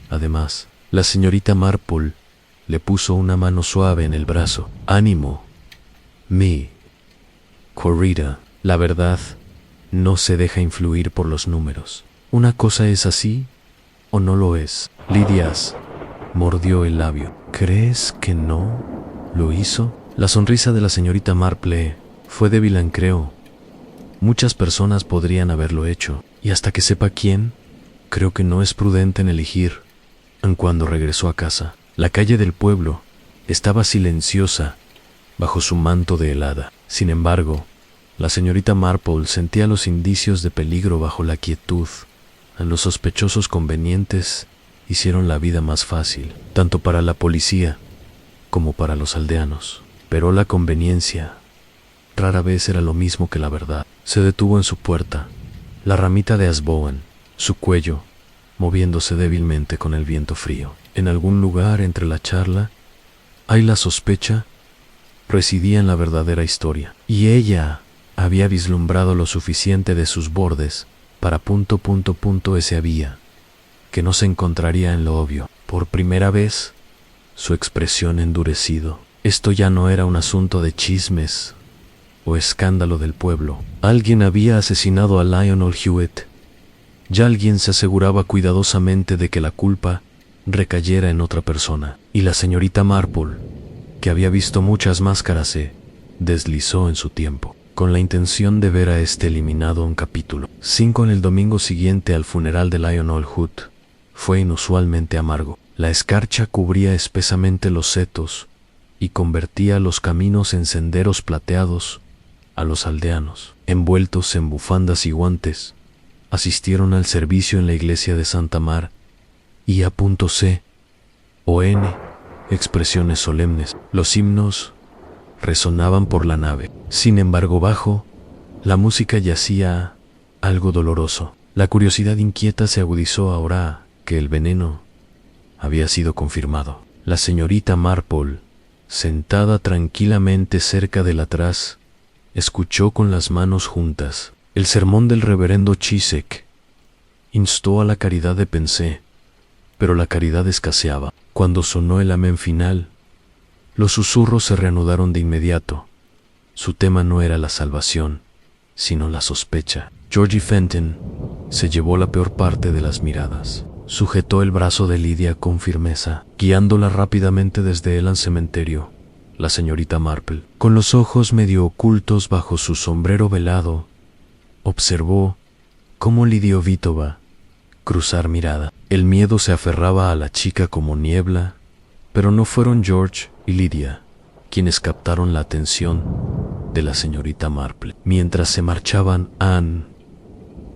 Además, la señorita Marple le puso una mano suave en el brazo. «Ánimo, Corrida. La verdad no se deja influir por los números. Una cosa es así o no lo es». Lydia mordió el labio. «¿Crees que no lo hizo?». La sonrisa de la señorita Marple fue débil, creo. Muchas personas podrían haberlo hecho, y hasta que sepa quién, creo que no es prudente en elegir. Cuando regresó a casa, la calle del pueblo estaba silenciosa bajo su manto de helada. Sin embargo, la señorita Marple sentía los indicios de peligro bajo la quietud. Los sospechosos convenientes hicieron la vida más fácil, tanto para la policía como para los aldeanos. Pero la conveniencia rara vez era lo mismo que la verdad. Se detuvo en su puerta, la ramita de Asbowen, su cuello moviéndose débilmente con el viento frío. En algún lugar entre la charla y la sospecha residía en la verdadera historia, y ella había vislumbrado lo suficiente de sus bordes para ese había, que no se encontraría en lo obvio. Por primera vez, su expresión endurecido. Esto ya no era un asunto de chismes o escándalo del pueblo. Alguien había asesinado a Lionel Hewitt. Ya alguien se aseguraba cuidadosamente de que la culpa recayera en otra persona. Y la señorita Marple, que había visto muchas máscaras, se deslizó en su tiempo, con la intención de ver a este eliminado un capítulo. 5 En el domingo siguiente al funeral de Lionel Hood fue inusualmente amargo. La escarcha cubría espesamente los setos y convertía los caminos en senderos plateados. A los aldeanos, envueltos en bufandas y guantes, asistieron al servicio en la iglesia de Santa Mar y A.C. o N, expresiones solemnes. Los himnos resonaban por la nave. Sin embargo, bajo, la música yacía algo doloroso. La curiosidad inquieta se agudizó ahora que el veneno había sido confirmado. La señorita Marple, sentada tranquilamente cerca del atrás, escuchó con las manos juntas el sermón del reverendo Chisek. Instó a la caridad de Pensé, pero la caridad escaseaba. Cuando sonó el amén final, los susurros se reanudaron de inmediato. Su tema no era la salvación, sino la sospecha. Georgie Fenton se llevó la peor parte de las miradas. Sujetó el brazo de Lidia con firmeza, guiándola rápidamente desde él al cementerio. La señorita Marple, con los ojos medio ocultos bajo su sombrero velado, observó cómo Lidia Ovítova cruzar mirada. El miedo se aferraba a la chica como niebla, pero no fueron George y Lidia quienes captaron la atención de la señorita Marple. Mientras se marchaban, Anne,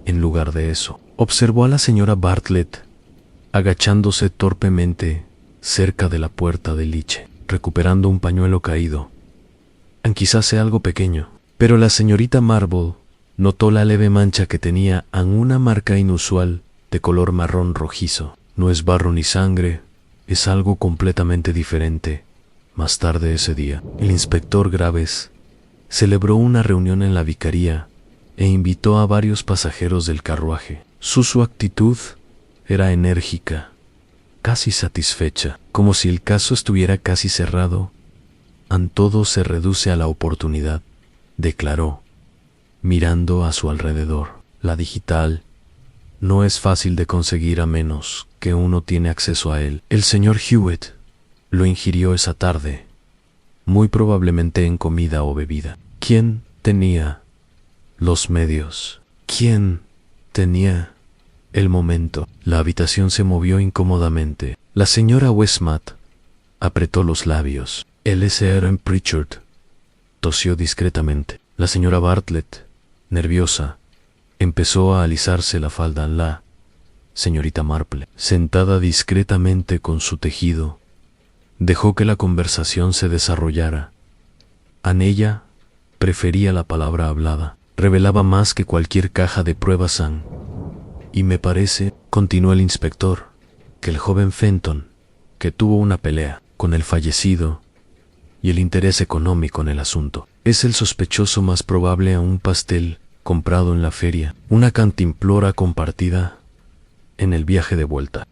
en lugar de eso, observó a la señora Bartlett agachándose torpemente cerca de la puerta de liche, recuperando un pañuelo caído. Quizás sea algo pequeño, pero la señorita Marble notó la leve mancha que tenía en una marca inusual de color marrón rojizo. No es barro ni sangre, es algo completamente diferente. Más tarde ese día, el inspector Graves celebró una reunión en la vicaría e invitó a varios pasajeros del carruaje. Su actitud era enérgica, casi satisfecha, como si el caso estuviera casi cerrado. Todo se reduce a la oportunidad, declaró, mirando a su alrededor. La digital no es fácil de conseguir a menos que uno tiene acceso a él. El señor Hewitt lo ingirió esa tarde, muy probablemente en comida o bebida. ¿Quién tenía los medios? ¿Quién tenía el momento? La habitación se movió incómodamente. La señora Westmont apretó los labios. L.S.R. Pritchard tosió discretamente. La señora Bartlett, nerviosa, empezó a alisarse la falda. La señorita Marple, sentada discretamente con su tejido, dejó que la conversación se desarrollara. Ella prefería la palabra hablada. Revelaba más que cualquier caja de pruebas. Y me parece, continuó el inspector, que el joven Fenton, que tuvo una pelea con el fallecido y el interés económico en el asunto, es el sospechoso más probable a un pastel comprado en la feria, una cantimplora compartida en el viaje de vuelta.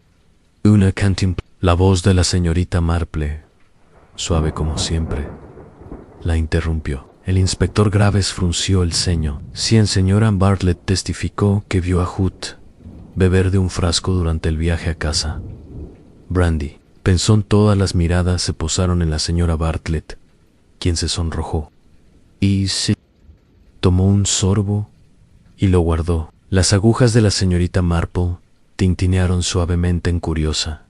Una cantimplora. La voz de la señorita Marple, suave como siempre, la interrumpió. El inspector Graves frunció el ceño. Si el señor Bartlett testificó que vio a Hood beber de un frasco durante el viaje a casa. Brandy. Pensó. Todas las miradas se posaron en la señora Bartlett, quien se sonrojó. Y se tomó un sorbo y lo guardó. Las agujas de la señorita Marple tintinearon suavemente en curiosa.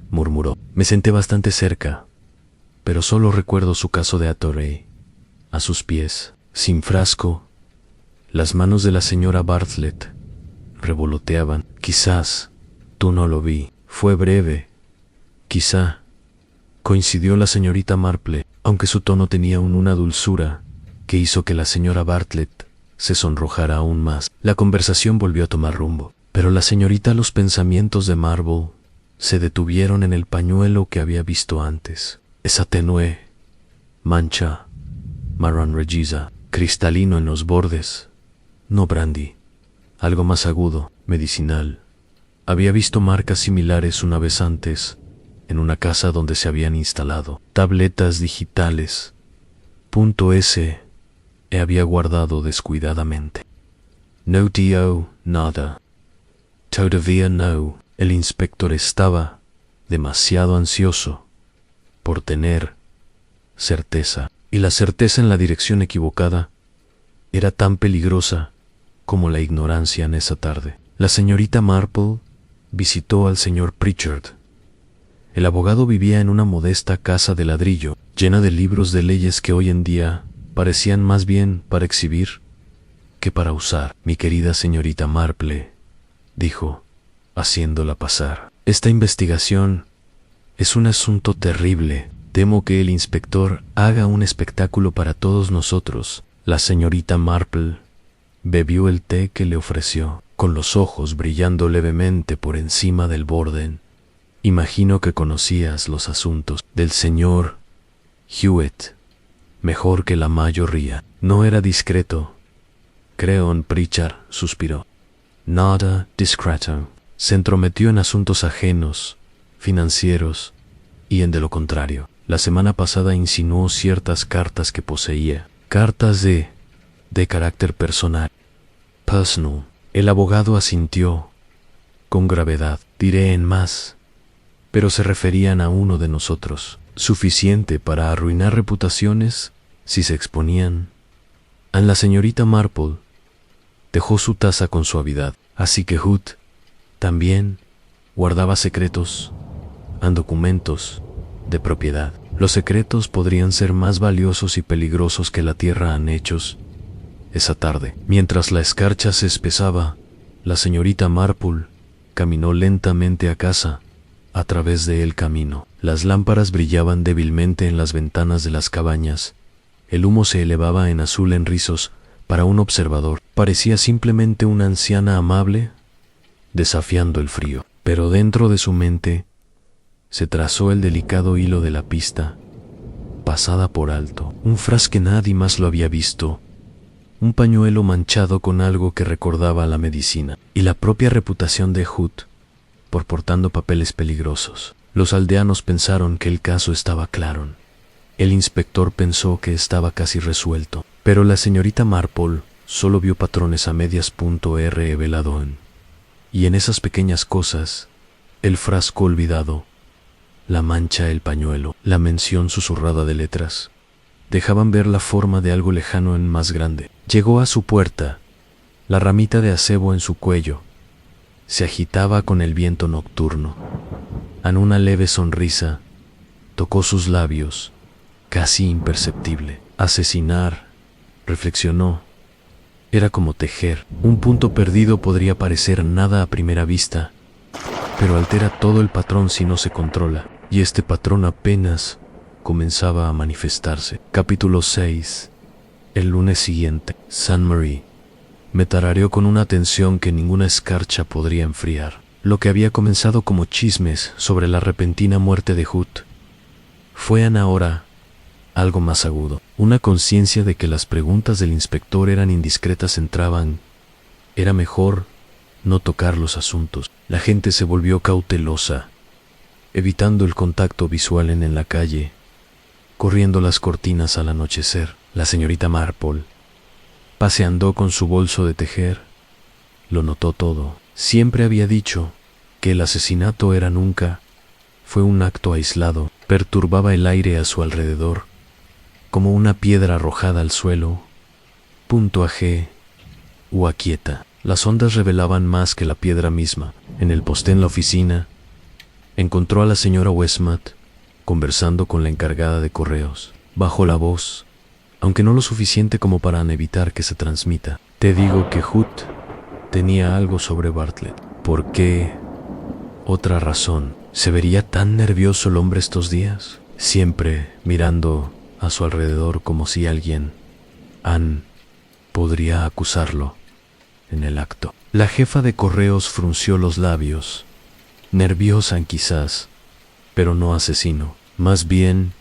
Murmuró. Me senté bastante cerca, pero solo recuerdo su caso de Atorrey. A sus pies, sin frasco, las manos de la señora Bartlett revoloteaban. Quizás tú no lo vi. Fue breve. Quizá. Coincidió la señorita Marple, aunque su tono tenía una dulzura que hizo que la señora Bartlett se sonrojara aún más. La conversación volvió a tomar rumbo, pero la señorita, los pensamientos de Marble se detuvieron en el pañuelo que había visto antes. Esa tenue mancha marrón rojiza, cristalino en los bordes. No brandy, algo más agudo, medicinal. Había visto marcas similares una vez antes, en una casa donde se habían instalado tabletas digitales. S. Había guardado descuidadamente. No tío, nada. Todavía no. El inspector estaba demasiado ansioso por tener certeza, y la certeza en la dirección equivocada era tan peligrosa como la ignorancia en esa tarde. La señorita Marple visitó al señor Pritchard El abogado vivía en una modesta casa de ladrillo, llena de libros de leyes que hoy en día parecían más bien para exhibir que para usar. Mi querida señorita Marple, dijo, haciéndola pasar. Esta investigación es un asunto terrible. Temo que el inspector haga un espectáculo para todos nosotros. La señorita Marple bebió el té que le ofreció, con los ojos brillando levemente por encima del borde. Imagino que conocías los asuntos del señor Hewitt mejor que la mayoría. No era discreto. Creon Pritchard suspiró. Nada discreto. Se entrometió en asuntos ajenos, financieros, y en de lo contrario. La semana pasada insinuó ciertas cartas que poseía. Cartas de carácter personal. Personal. El abogado asintió con gravedad. Diré en más, pero se referían a uno de nosotros. Suficiente para arruinar reputaciones si se exponían. A la señorita Marple dejó su taza con suavidad. Así que Hood también guardaba secretos en documentos de propiedad. Los secretos podrían ser más valiosos y peligrosos que la tierra en hechos. Esa tarde, mientras la escarcha se espesaba, la señorita Marple caminó lentamente a casa, a través del camino. Las lámparas brillaban débilmente en las ventanas de las cabañas. El humo se elevaba en azul en rizos. Para un observador, parecía simplemente una anciana amable, desafiando el frío. Pero dentro de su mente se trazó el delicado hilo de la pista, pasada por alto. Un frasco que nadie más lo había visto. Un pañuelo manchado con algo que recordaba a la medicina. Y la propia reputación de Hood por portando papeles peligrosos. Los aldeanos pensaron que el caso estaba claro. El inspector pensó que estaba casi resuelto. Pero la señorita Marple solo vio patrones a medias. Revelado. Y en esas pequeñas cosas, el frasco olvidado, la mancha, el pañuelo, la mención susurrada de letras, dejaban ver la forma de algo lejano en más grande. Llegó a su puerta, la ramita de acebo en su cuello se agitaba con el viento nocturno. En una leve sonrisa, tocó sus labios, casi imperceptible. Asesinar, reflexionó, era como tejer. Un punto perdido podría parecer nada a primera vista, pero altera todo el patrón si no se controla. Y este patrón apenas comenzaba a manifestarse. Capítulo 6. El lunes siguiente, St. Marie me tarareó con una atención que ninguna escarcha podría enfriar. Lo que había comenzado como chismes sobre la repentina muerte de Hood fue ahora algo más agudo. Una conciencia de que las preguntas del inspector eran indiscretas entraban. Era mejor no tocar los asuntos. La gente se volvió cautelosa, evitando el contacto visual en la calle, corriendo las cortinas al anochecer. La señorita Marple paseando con su bolso de tejer, lo notó todo. Siempre había dicho que el asesinato nunca fue un acto aislado. Perturbaba el aire a su alrededor, como una piedra arrojada al suelo, G o aquieta. Las ondas revelaban más que la piedra misma. En el posté en la oficina, encontró a la señora Westmott conversando con la encargada de correos. Bajó la voz, aunque no lo suficiente como para evitar que se transmita. Te digo que Hood tenía algo sobre Bartlett. ¿Por qué? Otra razón. ¿Se vería tan nervioso el hombre estos días? Siempre mirando a su alrededor como si alguien podría acusarlo en el acto. La jefa de correos frunció los labios. Nerviosa quizás, pero no asesino. Más bien,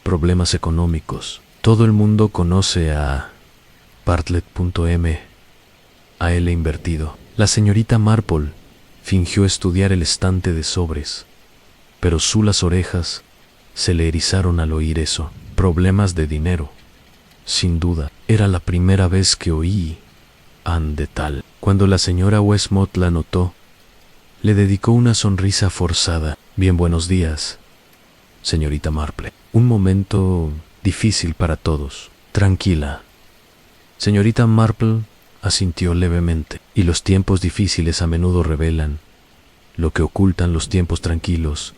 problemas económicos. Todo el mundo conoce a Bartlett.m. A él invertido. La señorita Marple fingió estudiar el estante de sobres, pero las orejas se le erizaron al oír eso. Problemas de dinero. Sin duda, era la primera vez que oí de tal. Cuando la señora Westmott la notó, le dedicó una sonrisa forzada. Bien, buenos días, señorita Marple. Un momento difícil para todos. Tranquila. Señorita Marple asintió levemente. Y los tiempos difíciles a menudo revelan lo que ocultan los tiempos tranquilos.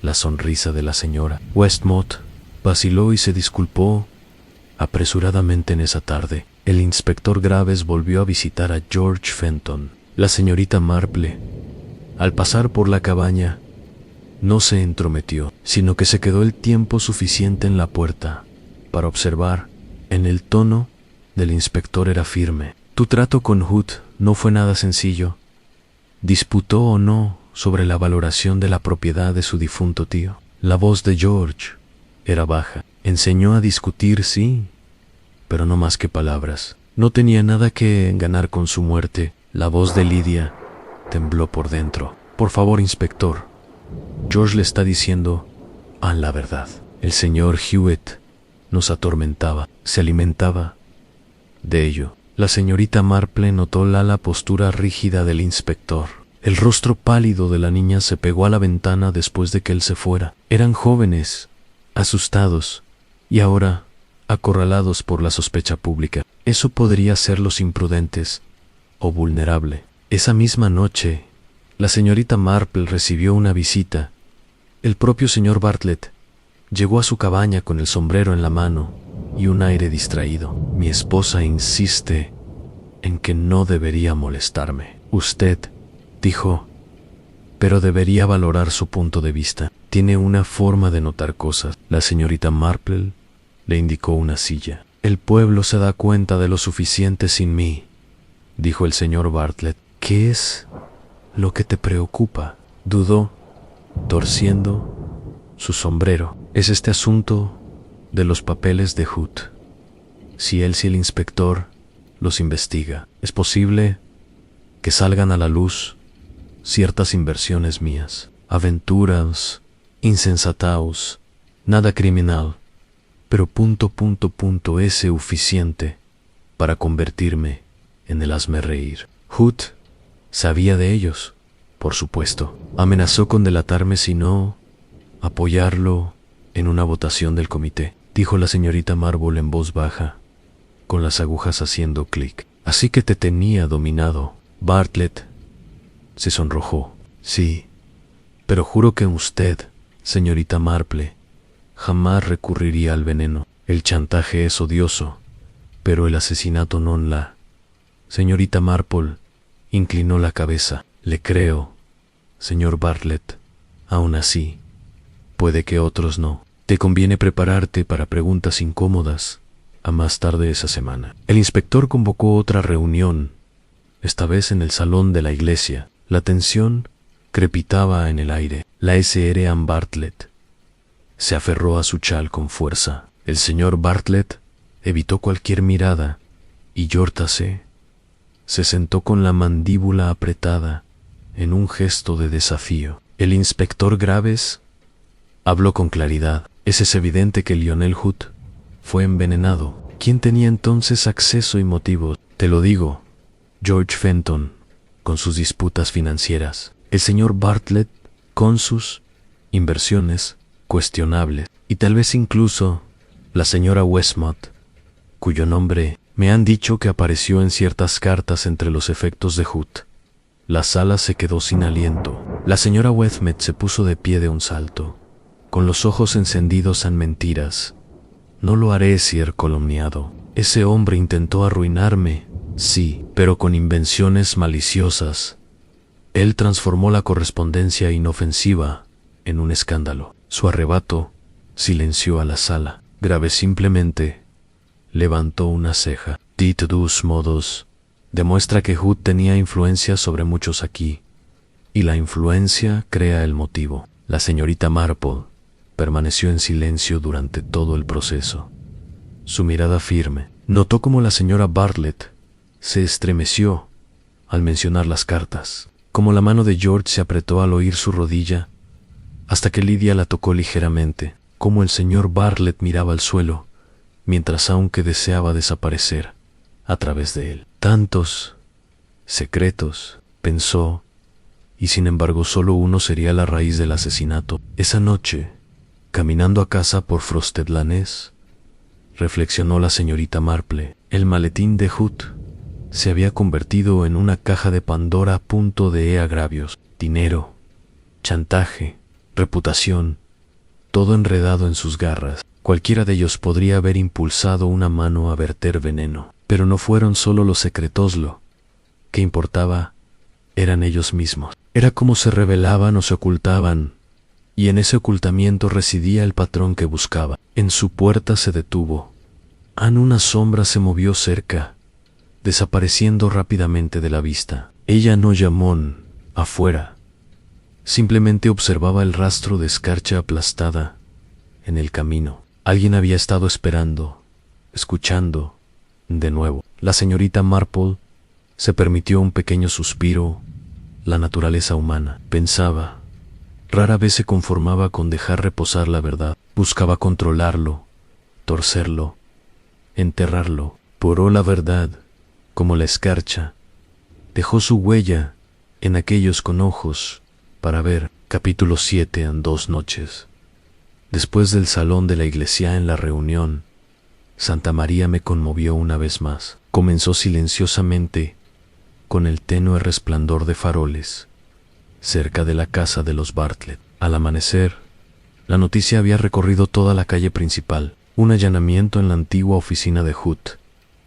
la sonrisa de la señora Westmont vaciló y se disculpó apresuradamente en esa tarde. El inspector Graves volvió a visitar a George Fenton. La señorita Marple, al pasar por la cabaña, no se entrometió, sino que se quedó el tiempo suficiente en la puerta para observar. En el tono del inspector era firme. Tu trato con Hood no fue nada sencillo. ¿Disputó o no sobre la valoración de la propiedad de su difunto tío? La voz de George era baja. Enseñó a discutir, sí, pero no más que palabras. No tenía nada que ganar con su muerte. La voz de Lidia tembló por dentro. Por favor, inspector. George le está diciendo la verdad. El señor Hewitt nos atormentaba, se alimentaba de ello. La señorita Marple notó la postura rígida del inspector. El rostro pálido de la niña se pegó a la ventana después de que él se fuera. Eran jóvenes, asustados, y ahora acorralados por la sospecha pública. Eso podría hacerlos imprudentes o vulnerable. Esa misma noche, la señorita Marple recibió una visita. El propio señor Bartlett llegó a su cabaña con el sombrero en la mano y un aire distraído. Mi esposa insiste en que no debería molestarme. Usted, dijo, pero debería valorar su punto de vista. Tiene una forma de notar cosas. La señorita Marple le indicó una silla. El pueblo se da cuenta de lo suficiente sin mí, dijo el señor Bartlett. ¿Qué es lo que te preocupa? Dudó, torciendo su sombrero. Es este asunto de los papeles de Hood. Si el inspector los investiga, es posible que salgan a la luz ciertas inversiones mías, aventuras, insensataos, nada criminal, pero es suficiente para convertirme en el hazmerreír. Hood sabía de ellos, por supuesto. Amenazó con delatarme si no apoyarlo en una votación del comité, dijo la señorita Marble en voz baja, con las agujas haciendo clic. Así que te tenía dominado. Bartlett se sonrojó. Sí, pero juro que usted, señorita Marple, jamás recurriría al veneno. El chantaje es odioso, pero el asesinato no. La señorita Marple inclinó la cabeza. Le creo, señor Bartlett. Aún así, puede que otros no. Te conviene prepararte para preguntas incómodas a más tarde esa semana. El inspector convocó otra reunión, esta vez en el salón de la iglesia. La tensión crepitaba en el aire. La Sr. Ann Bartlett se aferró a su chal con fuerza. El señor Bartlett evitó cualquier mirada y Yortace se sentó con la mandíbula apretada en un gesto de desafío. El inspector Graves habló con claridad. Es evidente que Lionel Hood fue envenenado. ¿Quién tenía entonces acceso y motivos? Te lo digo, George Fenton, con sus disputas financieras. El señor Bartlett, con sus inversiones cuestionables. Y tal vez incluso la señora Westmont, cuyo nombre me han dicho que apareció en ciertas cartas entre los efectos de Hood. La sala se quedó sin aliento. La señora Westmont se puso de pie de un salto, con los ojos encendidos en mentiras. No lo haré, Sir calumniado. Ese hombre intentó arruinarme, sí, pero con invenciones maliciosas. Él transformó la correspondencia inofensiva en un escándalo. Su arrebato silenció a la sala. Graves simplemente levantó una ceja. De todos modos, demuestra que Hood tenía influencia sobre muchos aquí, y la influencia crea el motivo. La señorita Marple permaneció en silencio durante todo el proceso. Su mirada firme. Notó cómo la señora Bartlett se estremeció al mencionar las cartas, como la mano de George se apretó al oír su rodilla, hasta que Lidia la tocó ligeramente, como el señor Bartlett miraba al suelo, mientras aunque deseaba desaparecer a través de él. Tantos secretos, pensó, y sin embargo solo uno sería la raíz del asesinato. Esa noche, caminando a casa por Frosted Lanes, reflexionó la señorita Marple. El maletín de Hood se había convertido en una caja de Pandora a punto de agravios, dinero, chantaje, reputación, todo enredado en sus garras. Cualquiera de ellos podría haber impulsado una mano a verter veneno, pero no fueron solo los secretos lo que importaba, eran ellos mismos. Era como se revelaban o se ocultaban, y en ese ocultamiento residía el patrón que buscaba. En su puerta se detuvo. Una sombra se movió cerca, desapareciendo rápidamente de la vista. Ella no llamó afuera. Simplemente observaba el rastro de escarcha aplastada en el camino. Alguien había estado esperando, escuchando, de nuevo. La señorita Marple se permitió un pequeño suspiro. La naturaleza humana, pensaba, rara vez se conformaba con dejar reposar la verdad. Buscaba controlarlo, torcerlo, enterrarlo. Poró la verdad, como la escarcha. Dejó su huella en aquellos con ojos para ver. Capítulo 7 en 2 noches. Después del salón de la iglesia en la reunión, Santa María me conmovió una vez más. Comenzó silenciosamente, con el tenue resplandor de faroles, cerca de la casa de los Bartlett. Al amanecer, la noticia había recorrido toda la calle principal. Un allanamiento en la antigua oficina de Hood,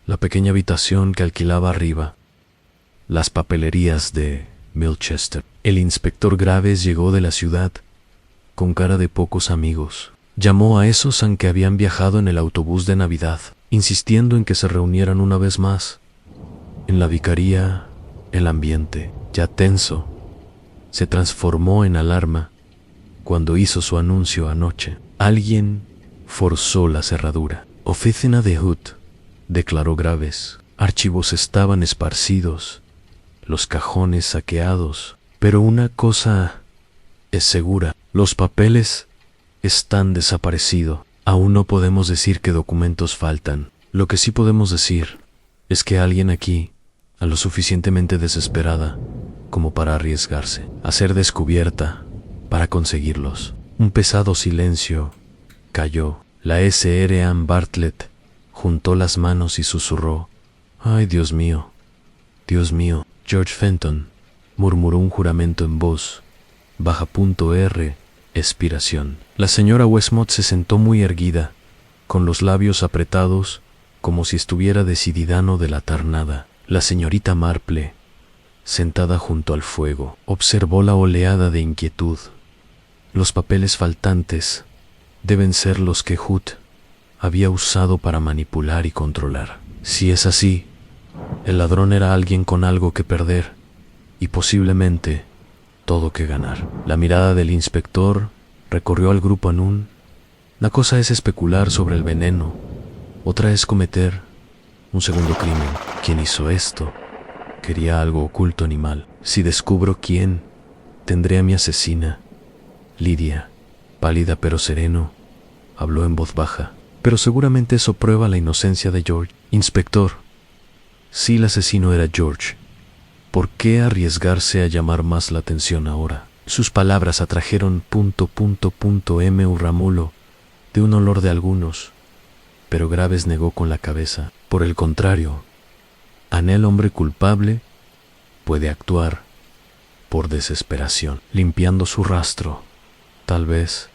la pequeña habitación que alquilaba arriba, las papelerías de Milchester. El inspector Graves llegó de la ciudad con cara de pocos amigos. Llamó a esos que habían viajado en el autobús de Navidad, insistiendo en que se reunieran una vez más. En la vicaría, el ambiente, ya tenso, se transformó en alarma cuando hizo su anuncio anoche. Alguien forzó la cerradura. Oficina de Hood, declaró Graves. Archivos estaban esparcidos, los cajones saqueados, pero una cosa es segura, los papeles están desaparecidos. Aún no podemos decir que documentos faltan. Lo que sí podemos decir es que alguien aquí, a lo suficientemente desesperada como para arriesgarse a ser descubierta para conseguirlos. Un pesado silencio cayó. La Sr. Ann Bartlett juntó las manos y susurró: «Ay, Dios mío, Dios mío». George Fenton murmuró un juramento en voz baja. Expiración. La señora Westmont se sentó muy erguida, con los labios apretados, como si estuviera decidida a no delatar nada. La señorita Marple, sentada junto al fuego, observó la oleada de inquietud. Los papeles faltantes deben ser los que Hood había usado para manipular y controlar. Si es así, el ladrón era alguien con algo que perder y posiblemente todo que ganar. La mirada del inspector recorrió al grupo Anún. La cosa es especular sobre el veneno, otra es cometer un segundo crimen. ¿Quién hizo esto? Quería algo oculto ni mal. Si descubro quién, tendré a mi asesina. Lidia, pálida pero sereno, habló en voz baja. Pero seguramente eso prueba la inocencia de George. Inspector, si el asesino era George, ¿por qué arriesgarse a llamar más la atención ahora? Sus palabras atrajeron un ramulo de un olor de algunos, pero Graves negó con la cabeza. Por el contrario, el hombre culpable puede actuar por desesperación, limpiando su rastro, tal vez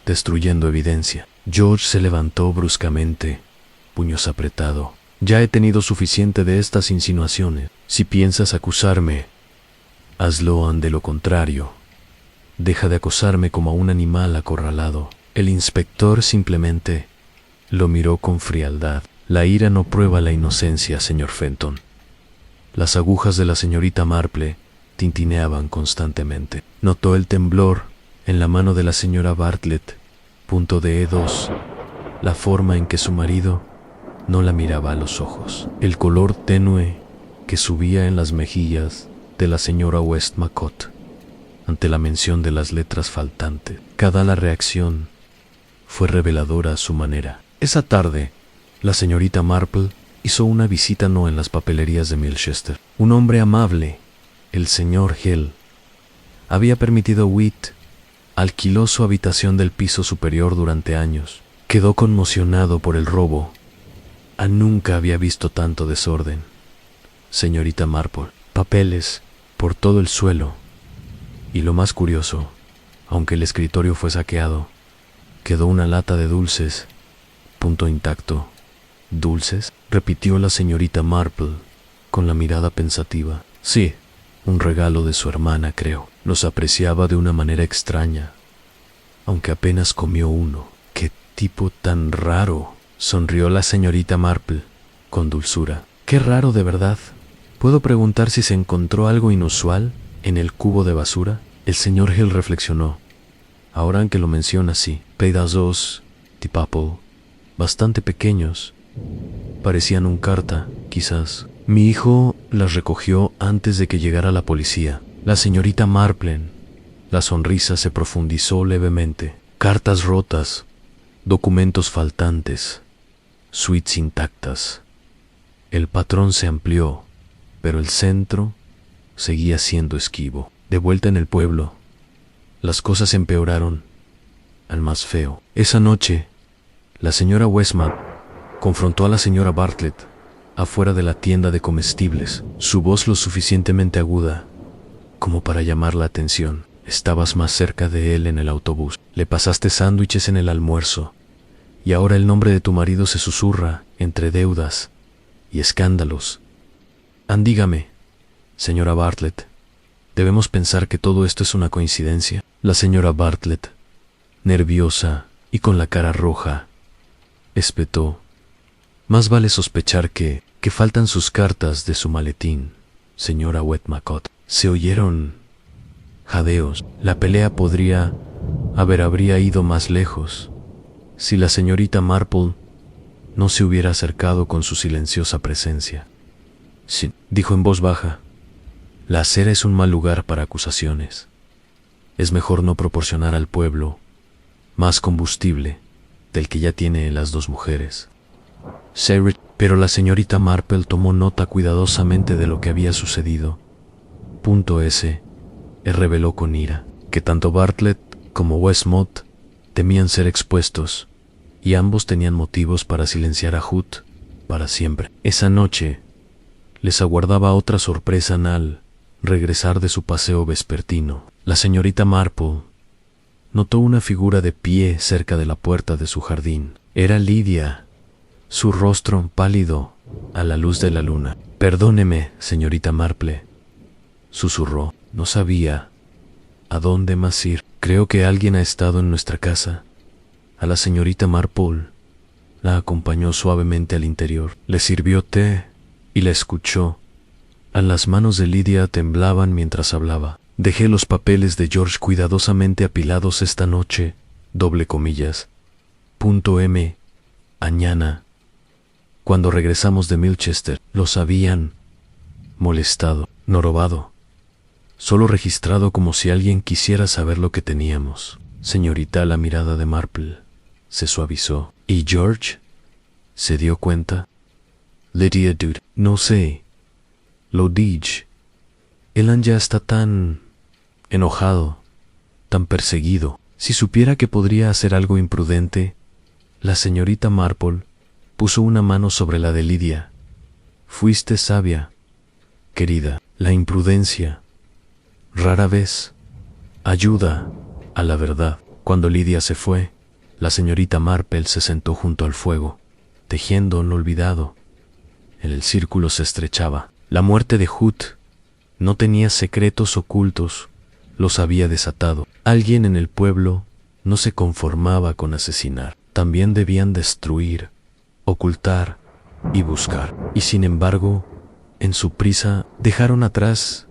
destruyendo evidencia. George se levantó bruscamente, puños apretado. Ya he tenido suficiente de estas insinuaciones. Si piensas acusarme, hazlo. De lo contrario, deja de acosarme como a un animal acorralado. El inspector simplemente lo miró con frialdad. La ira no prueba la inocencia, señor Fenton. Las agujas de la señorita Marple tintineaban constantemente. Notó el temblor en la mano de la señora Bartlett. E2. La forma en que su marido no la miraba a los ojos. El color tenue que subía en las mejillas de la señora Westmacott ante la mención de las letras faltantes. Cada reacción fue reveladora a su manera. Esa tarde, la señorita Marple hizo una visita en las papelerías de Milchester. Un hombre amable, el señor Hill, había permitido a Witt alquiló su habitación del piso superior durante años. Quedó conmocionado por el robo. Nunca había visto tanto desorden. Señorita Marple, papeles por todo el suelo. Y lo más curioso, Aunque el escritorio fue saqueado, quedó una lata de dulces, punto intacto. ¿Dulces?, repitió la señorita Marple, con la mirada pensativa. Sí, un regalo de su hermana, creo. Los apreciaba de una manera extraña, aunque apenas comió uno. ¡Qué tipo tan raro!, sonrió la señorita Marple, con dulzura. ¡Qué raro de verdad! ¿Puedo preguntar si se encontró algo inusual en el cubo de basura? El señor Hill reflexionó. Ahora que lo menciona, sí. Pedazos de papel, bastante pequeños. Parecían un carta, quizás. Mi hijo las recogió antes de que llegara la policía. La señorita Marple, la sonrisa se profundizó levemente. Cartas rotas, documentos faltantes, suites intactas. El patrón se amplió, pero el centro seguía siendo esquivo. De vuelta en el pueblo, las cosas empeoraron al más feo. Esa noche, la señora Westmont confrontó a la señora Bartlett afuera de la tienda de comestibles, su voz lo suficientemente aguda como para llamar la atención. Estabas más cerca de él en el autobús, le pasaste sándwiches en el almuerzo, y ahora el nombre de tu marido se susurra entre deudas y escándalos. Dígame, señora Bartlett, ¿debemos pensar que todo esto es una coincidencia? La señora Bartlett, nerviosa y con la cara roja, espetó. Más vale sospechar que faltan sus cartas de su maletín, señora Westmacott. Se oyeron jadeos. La pelea habría ido más lejos si la señorita Marple no se hubiera acercado con su silenciosa presencia. Sí, dijo en voz baja. La acera es un mal lugar para acusaciones. Es mejor no proporcionar al pueblo más combustible del que ya tiene las dos mujeres. Pero la señorita Marple tomó nota cuidadosamente de lo que había sucedido. Reveló con ira que tanto Bartlett como Westmont temían ser expuestos, y ambos tenían motivos para silenciar a Hood para siempre. Esa noche les aguardaba otra sorpresa al regresar de su paseo vespertino. La señorita Marple notó una figura de pie cerca de la puerta de su jardín. Era Lydia, su rostro pálido a la luz de la luna. Perdóneme, señorita Marple, susurró. No sabía a dónde más ir. Creo que alguien ha estado en nuestra casa. A la señorita Marple la acompañó suavemente al interior. Le sirvió té y la escuchó. Las manos de Lydia temblaban mientras hablaba. Dejé los papeles de George cuidadosamente apilados esta noche, Mañana, cuando regresamos de Milchester, los habían molestado, no robado, solo registrado como si alguien quisiera saber lo que teníamos. Señorita, la mirada de Marple se suavizó. ¿Y George se dio cuenta? Lydia dudó. No sé. Lo dije. Él ya está tan enojado, tan perseguido. Si supiera que podría hacer algo imprudente. La señorita Marple puso una mano sobre la de Lydia. Fuiste sabia, querida. La imprudencia rara vez ayuda a la verdad. Cuando Lydia se fue, la señorita Marple se sentó junto al fuego, tejiendo lo olvidado. El círculo se estrechaba. La muerte de Hood no tenía secretos ocultos, los había desatado. Alguien en el pueblo no se conformaba con asesinar. También debían destruir, ocultar y buscar. Y sin embargo, en su prisa, dejaron atrás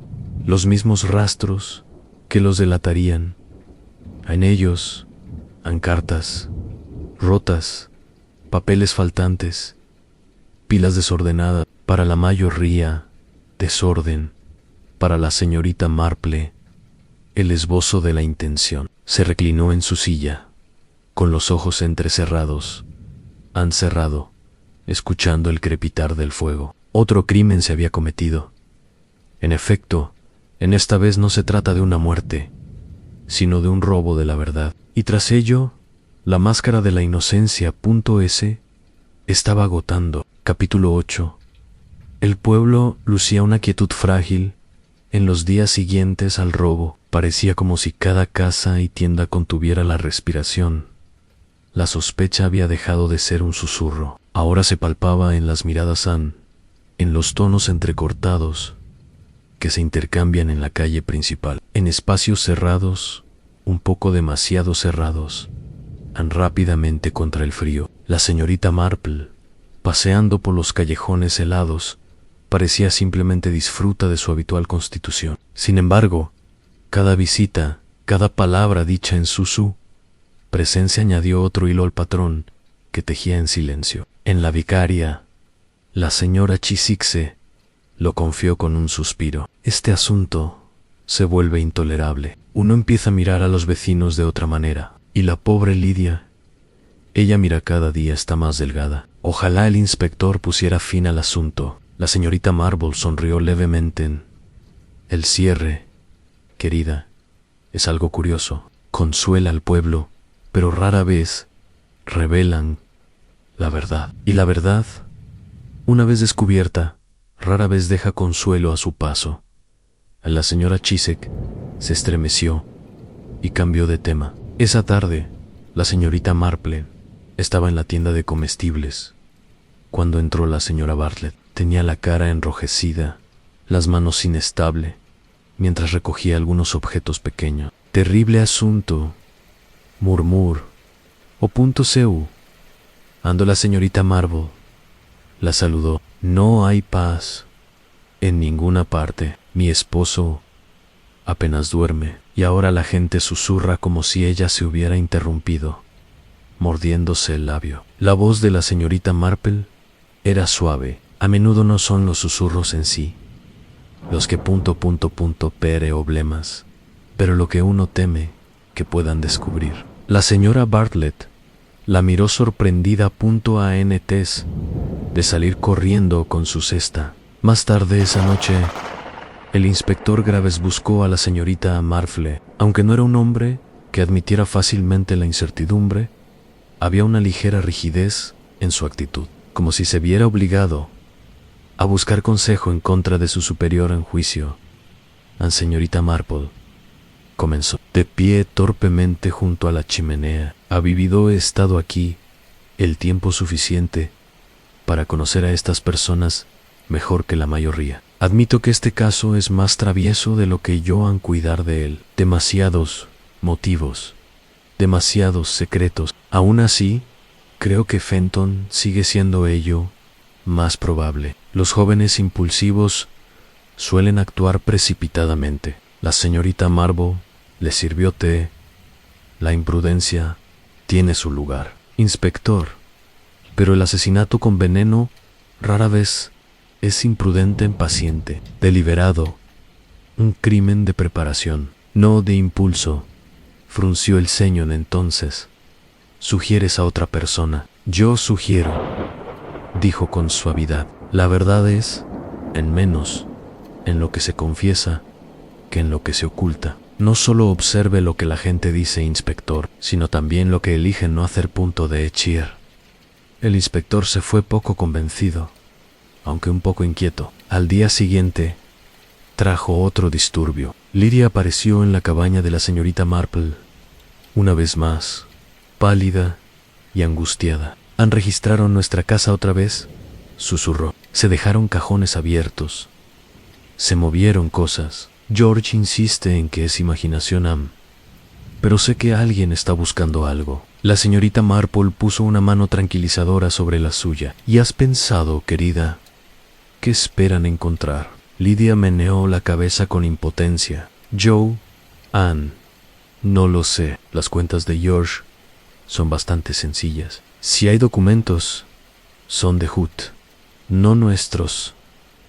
los mismos rastros que los delatarían. En ellos, cartas rotas, papeles faltantes, pilas desordenadas. Para la mayoría, desorden. Para la señorita Marple, el esbozo de la intención. Se reclinó en su silla, con los ojos entrecerrados, cerrado, escuchando el crepitar del fuego. Otro crimen se había cometido. En efecto, en esta vez no se trata de una muerte, sino de un robo de la verdad. Y tras ello, la máscara de la inocencia, estaba agotando. Capítulo 8. El pueblo lucía una quietud frágil En los días siguientes al robo, parecía como si cada casa y tienda contuviera la respiración. La sospecha había dejado de ser un susurro. Ahora se palpaba en las miradas en los tonos entrecortados que se intercambian en la calle principal, en espacios cerrados, un poco demasiado cerrados, rápidamente contra el frío. La señorita Marple, paseando por los callejones helados, parecía simplemente disfruta de su habitual constitución. Sin embargo, cada visita, cada palabra dicha en su presencia añadió otro hilo al patrón que tejía en silencio. En la vicaria, la señora Chiswick lo confió con un suspiro. Este asunto se vuelve intolerable. Uno empieza a mirar a los vecinos de otra manera. Y la pobre Lidia, ella mira cada día está más delgada. Ojalá el inspector pusiera fin al asunto. La señorita Marble sonrió levemente. El cierre, querida, es algo curioso. Consuela al pueblo, pero rara vez revelan la verdad. Y la verdad, una vez descubierta, rara vez deja consuelo a su paso. La señora Chiswick se estremeció y cambió de tema. Esa tarde, la señorita Marple estaba en la tienda de comestibles cuando entró la señora Bartlett. Tenía la cara enrojecida, las manos inestable, mientras recogía algunos objetos pequeños. Terrible asunto, murmur, o punto seu. Ando la señorita Marble. La saludó. No hay paz en ninguna parte. Mi esposo apenas duerme, y ahora la gente susurra como si ella se hubiera interrumpido, mordiéndose el labio. La voz de la señorita Marple era suave. A menudo no son los susurros en sí los que pere oblemas, pero lo que uno teme que puedan descubrir. La señora Bartlett la miró sorprendida antes de salir corriendo con su cesta. Más tarde esa noche, el inspector Graves buscó a la señorita Marple. Aunque no era un hombre que admitiera fácilmente la incertidumbre, había una ligera rigidez en su actitud, como si se viera obligado a buscar consejo en contra de su superior en juicio. La señorita Marple comenzó. De pie torpemente junto a la chimenea. He estado aquí el tiempo suficiente para conocer a estas personas mejor que la mayoría. Admito que este caso es más travieso de lo que yo han cuidar de él. Demasiados motivos, demasiados secretos. Aún así, creo que Fenton sigue siendo ello más probable. Los jóvenes impulsivos suelen actuar precipitadamente. La señorita Marble le sirvió té. La imprudencia tiene su lugar. Inspector, pero el asesinato con veneno rara vez es imprudente en paciente, deliberado, un crimen de preparación, no de impulso. Frunció el ceño entonces. Sugieres a otra persona. Yo sugiero, dijo con suavidad. La verdad es, en menos, en lo que se confiesa que en lo que se oculta. No solo observe lo que la gente dice, inspector, sino también lo que eligen no hacer. De Echir. El inspector se fue poco convencido, aunque un poco inquieto. Al día siguiente, trajo otro disturbio. Lidia apareció en la cabaña de la señorita Marple, una vez más, pálida y angustiada. ¿Han registrado nuestra casa otra vez?, susurró. Se dejaron cajones abiertos. Se movieron cosas. George insiste en que es imaginación, pero sé que alguien está buscando algo. La señorita Marple puso una mano tranquilizadora sobre la suya. ¿Y has pensado, querida, qué esperan encontrar? Lidia meneó la cabeza con impotencia. Joe, Anne, no lo sé. Las cuentas de George son bastante sencillas. Si hay documentos, son de Hood, no nuestros.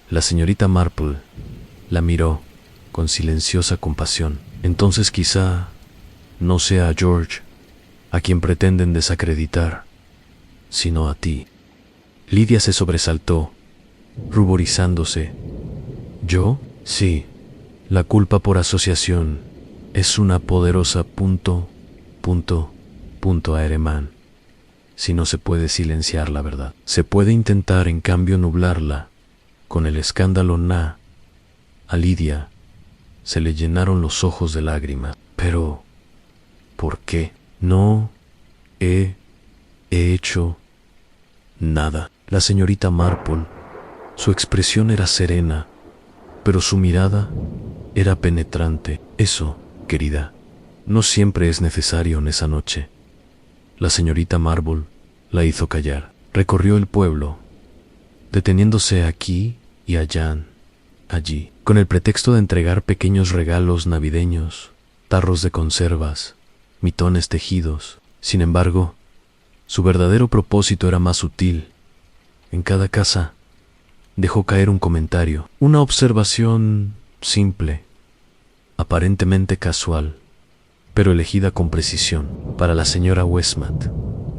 La señorita Marple la miró con silenciosa compasión. Entonces quizá no sea a George a quien pretenden desacreditar, sino a ti. Lidia se sobresaltó, ruborizándose. ¿Yo? Sí. La culpa por asociación es una poderosa Aereman. Si no se puede silenciar la verdad, se puede intentar en cambio nublarla con el escándalo. A Lidia se le llenaron los ojos de lágrimas. Pero, ¿por qué? No he hecho nada. La señorita Marple, su expresión era serena, pero su mirada era penetrante. Eso, querida, no siempre es necesario en esa noche. La señorita Marple la hizo callar. Recorrió el pueblo, deteniéndose aquí y allá, allí, con el pretexto de entregar pequeños regalos navideños, tarros de conservas, mitones tejidos. Sin embargo, su verdadero propósito era más sutil. En cada casa dejó caer un comentario, una observación simple, aparentemente casual, pero elegida con precisión. Para la señora Westmont,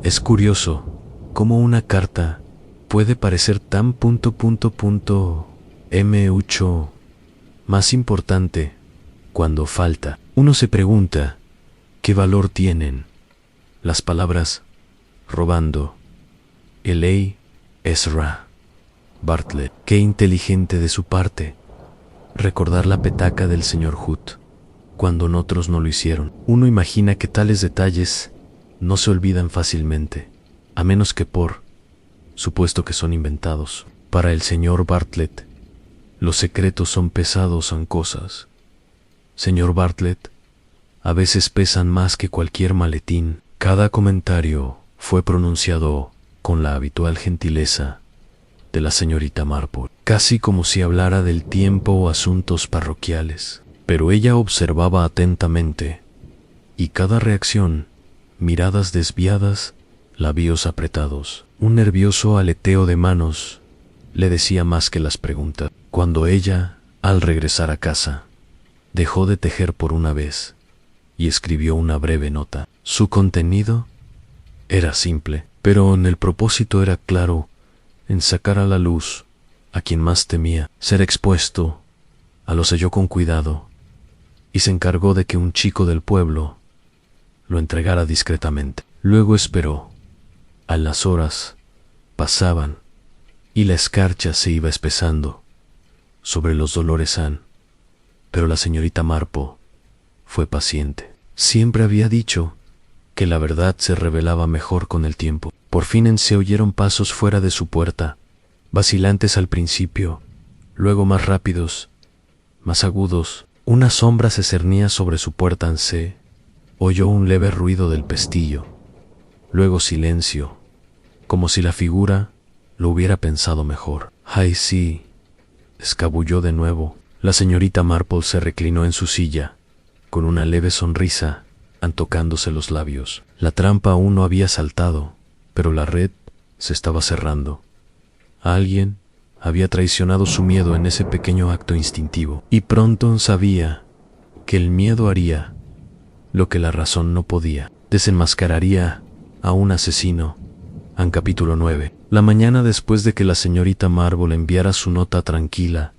es curioso cómo una carta puede parecer tan mucho más importante cuando falta. Uno se pregunta qué valor tienen las palabras robando. L.A. Ezra Bartlett. Qué inteligente de su parte recordar la petaca del señor Hood cuando otros no lo hicieron. Uno imagina que tales detalles no se olvidan fácilmente, a menos que por supuesto que son inventados. Para el señor Bartlett, los secretos son pesados ancosas. Señor Bartlett, a veces pesan más que cualquier maletín. Cada comentario fue pronunciado con la habitual gentileza de la señorita Marple, casi como si hablara del tiempo o asuntos parroquiales. Pero ella observaba atentamente, y cada reacción, miradas desviadas, labios apretados, un nervioso aleteo de manos, le decía más que las preguntas. Cuando ella, al regresar a casa, dejó de tejer por una vez y escribió una breve nota. Su contenido era simple, pero en el propósito era claro, en sacar a la luz a quien más temía ser expuesto. Lo selló con cuidado y se encargó de que un chico del pueblo lo entregara discretamente. Luego esperó. A las horas pasaban y la escarcha se iba espesando sobre los Dolores Ann, pero la señorita Marple fue paciente. Siempre había dicho que la verdad se revelaba mejor con el tiempo. Por fin se oyeron pasos fuera de su puerta, vacilantes al principio, luego más rápidos, más agudos. Una sombra se cernía sobre su puerta. Oyó un leve ruido del pestillo, luego silencio, como si la figura lo hubiera pensado mejor. ¡Ay, sí!, escabulló de nuevo. La señorita Marple se reclinó en su silla, con una leve sonrisa, tocándose los labios. La trampa aún no había saltado, pero la red se estaba cerrando. Alguien había traicionado su miedo en ese pequeño acto instintivo, y pronto sabía que el miedo haría lo que la razón no podía. Desenmascararía a un asesino. En capítulo 9. La mañana después de que la señorita Marple enviara su nota tranquila,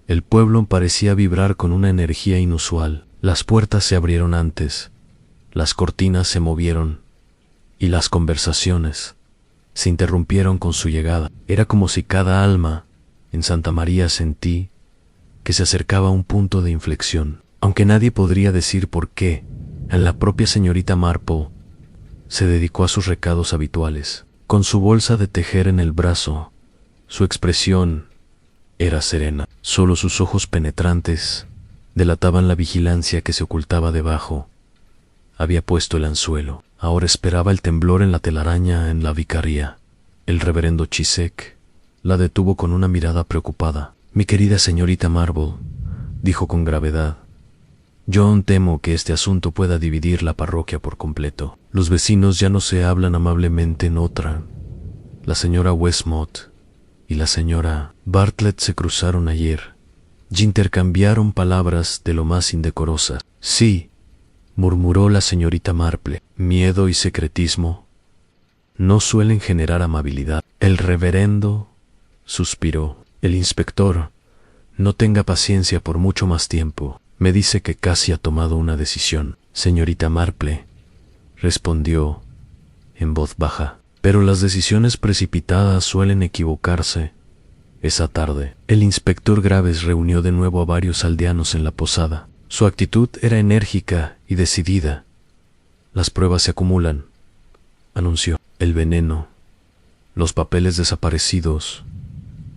el pueblo parecía vibrar con una energía inusual. Las puertas se abrieron antes, las cortinas se movieron y las conversaciones se interrumpieron con su llegada. Era como si cada alma en Santa María sentí que se acercaba a un punto de inflexión. Aunque nadie podría decir por qué, en la propia señorita Marple se dedicó a sus recados habituales. Con su bolsa de tejer en el brazo, su expresión era serena. Solo sus ojos penetrantes delataban la vigilancia que se ocultaba debajo. Había puesto el anzuelo. Ahora esperaba el temblor en la telaraña en la vicaría. El reverendo Chisek la detuvo con una mirada preocupada. «Mi querida señorita Marple», dijo con gravedad, «yo temo que este asunto pueda dividir la parroquia por completo. Los vecinos ya no se hablan amablemente en otra. La señora Westmont y la señora Bartlett se cruzaron ayer y intercambiaron palabras de lo más indecorosas». «Sí», murmuró la señorita Marple, «miedo y secretismo no suelen generar amabilidad». El reverendo suspiró. «El inspector no tenga paciencia por mucho más tiempo. Me dice que casi ha tomado una decisión». «Señorita Marple», respondió en voz baja, «pero las decisiones precipitadas suelen equivocarse Esa tarde, el inspector Graves reunió de nuevo a varios aldeanos en la posada. Su actitud era enérgica y decidida. Las pruebas se acumulan, anunció. El veneno, los papeles desaparecidos,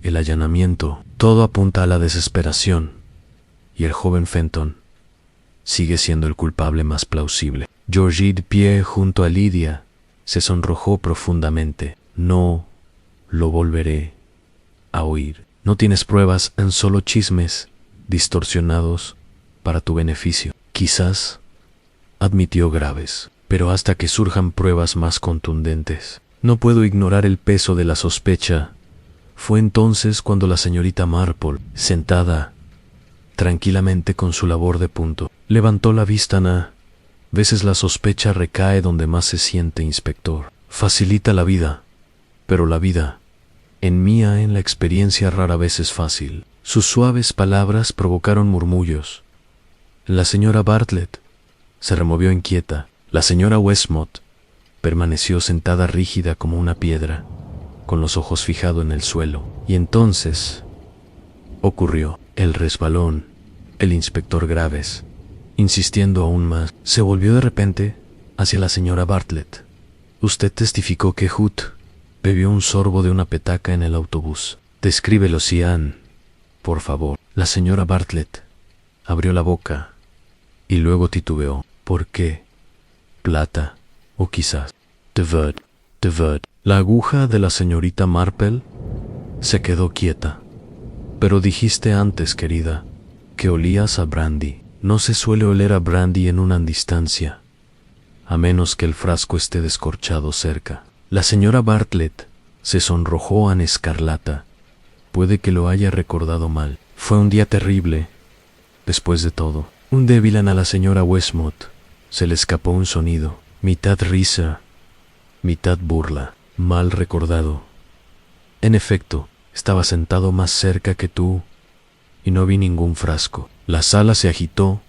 el allanamiento, todo apunta a la desesperación. Y el joven Fenton sigue siendo el culpable más plausible. Georgie, de pie junto a Lydia, se sonrojó profundamente. No lo volveré a oír. No tienes pruebas, en solo chismes distorsionados para tu beneficio. Quizás, admitió Graves, pero hasta que surjan pruebas más contundentes. No puedo ignorar el peso de la sospecha. Fue entonces cuando la señorita Marple, sentada tranquilamente con su labor de punto, levantó la vista. Veces la sospecha recae donde más se siente, inspector. Facilita la vida, pero la vida, en la experiencia, rara vez es fácil. Sus suaves palabras provocaron murmullos. La señora Bartlett se removió inquieta. La señora Westmont permaneció sentada rígida como una piedra, con los ojos fijados en el suelo. Y entonces ocurrió el resbalón. El inspector Graves, insistiendo aún más, se volvió de repente hacia la señora Bartlett. Usted testificó que Hood bebió un sorbo de una petaca en el autobús. Descríbelo, Cian, por favor. La señora Bartlett abrió la boca y luego titubeó. ¿Por qué? Plata, o quizás de Verd. La aguja de la señorita Marple se quedó quieta. Pero dijiste antes, querida, que olías a brandy. No se suele oler a brandy en una distancia, a menos que el frasco esté descorchado cerca. La señora Bartlett se sonrojó en escarlata. Puede que lo haya recordado mal. Fue un día terrible, después de todo. Un débil a la señora Westmont se le escapó un sonido, mitad risa, mitad burla. Mal recordado. En efecto, estaba sentado más cerca que tú y no vi ningún frasco. La sala se agitó.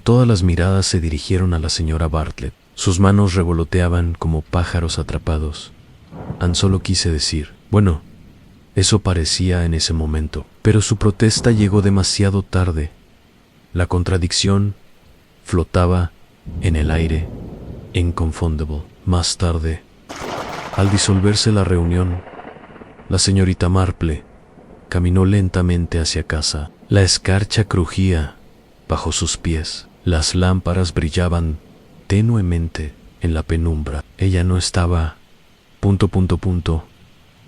Todas las miradas se dirigieron a la señora Bartlett. Sus manos revoloteaban como pájaros atrapados. Solo quise decir, bueno, eso parecía en ese momento, pero su protesta llegó demasiado tarde. La contradicción flotaba en el aire, inconfundible. Más tarde, al disolverse la reunión, la señorita Marple caminó lentamente hacia casa. La escarcha crujía bajo sus pies. Las lámparas brillaban tenuemente en la penumbra. Ella no estaba...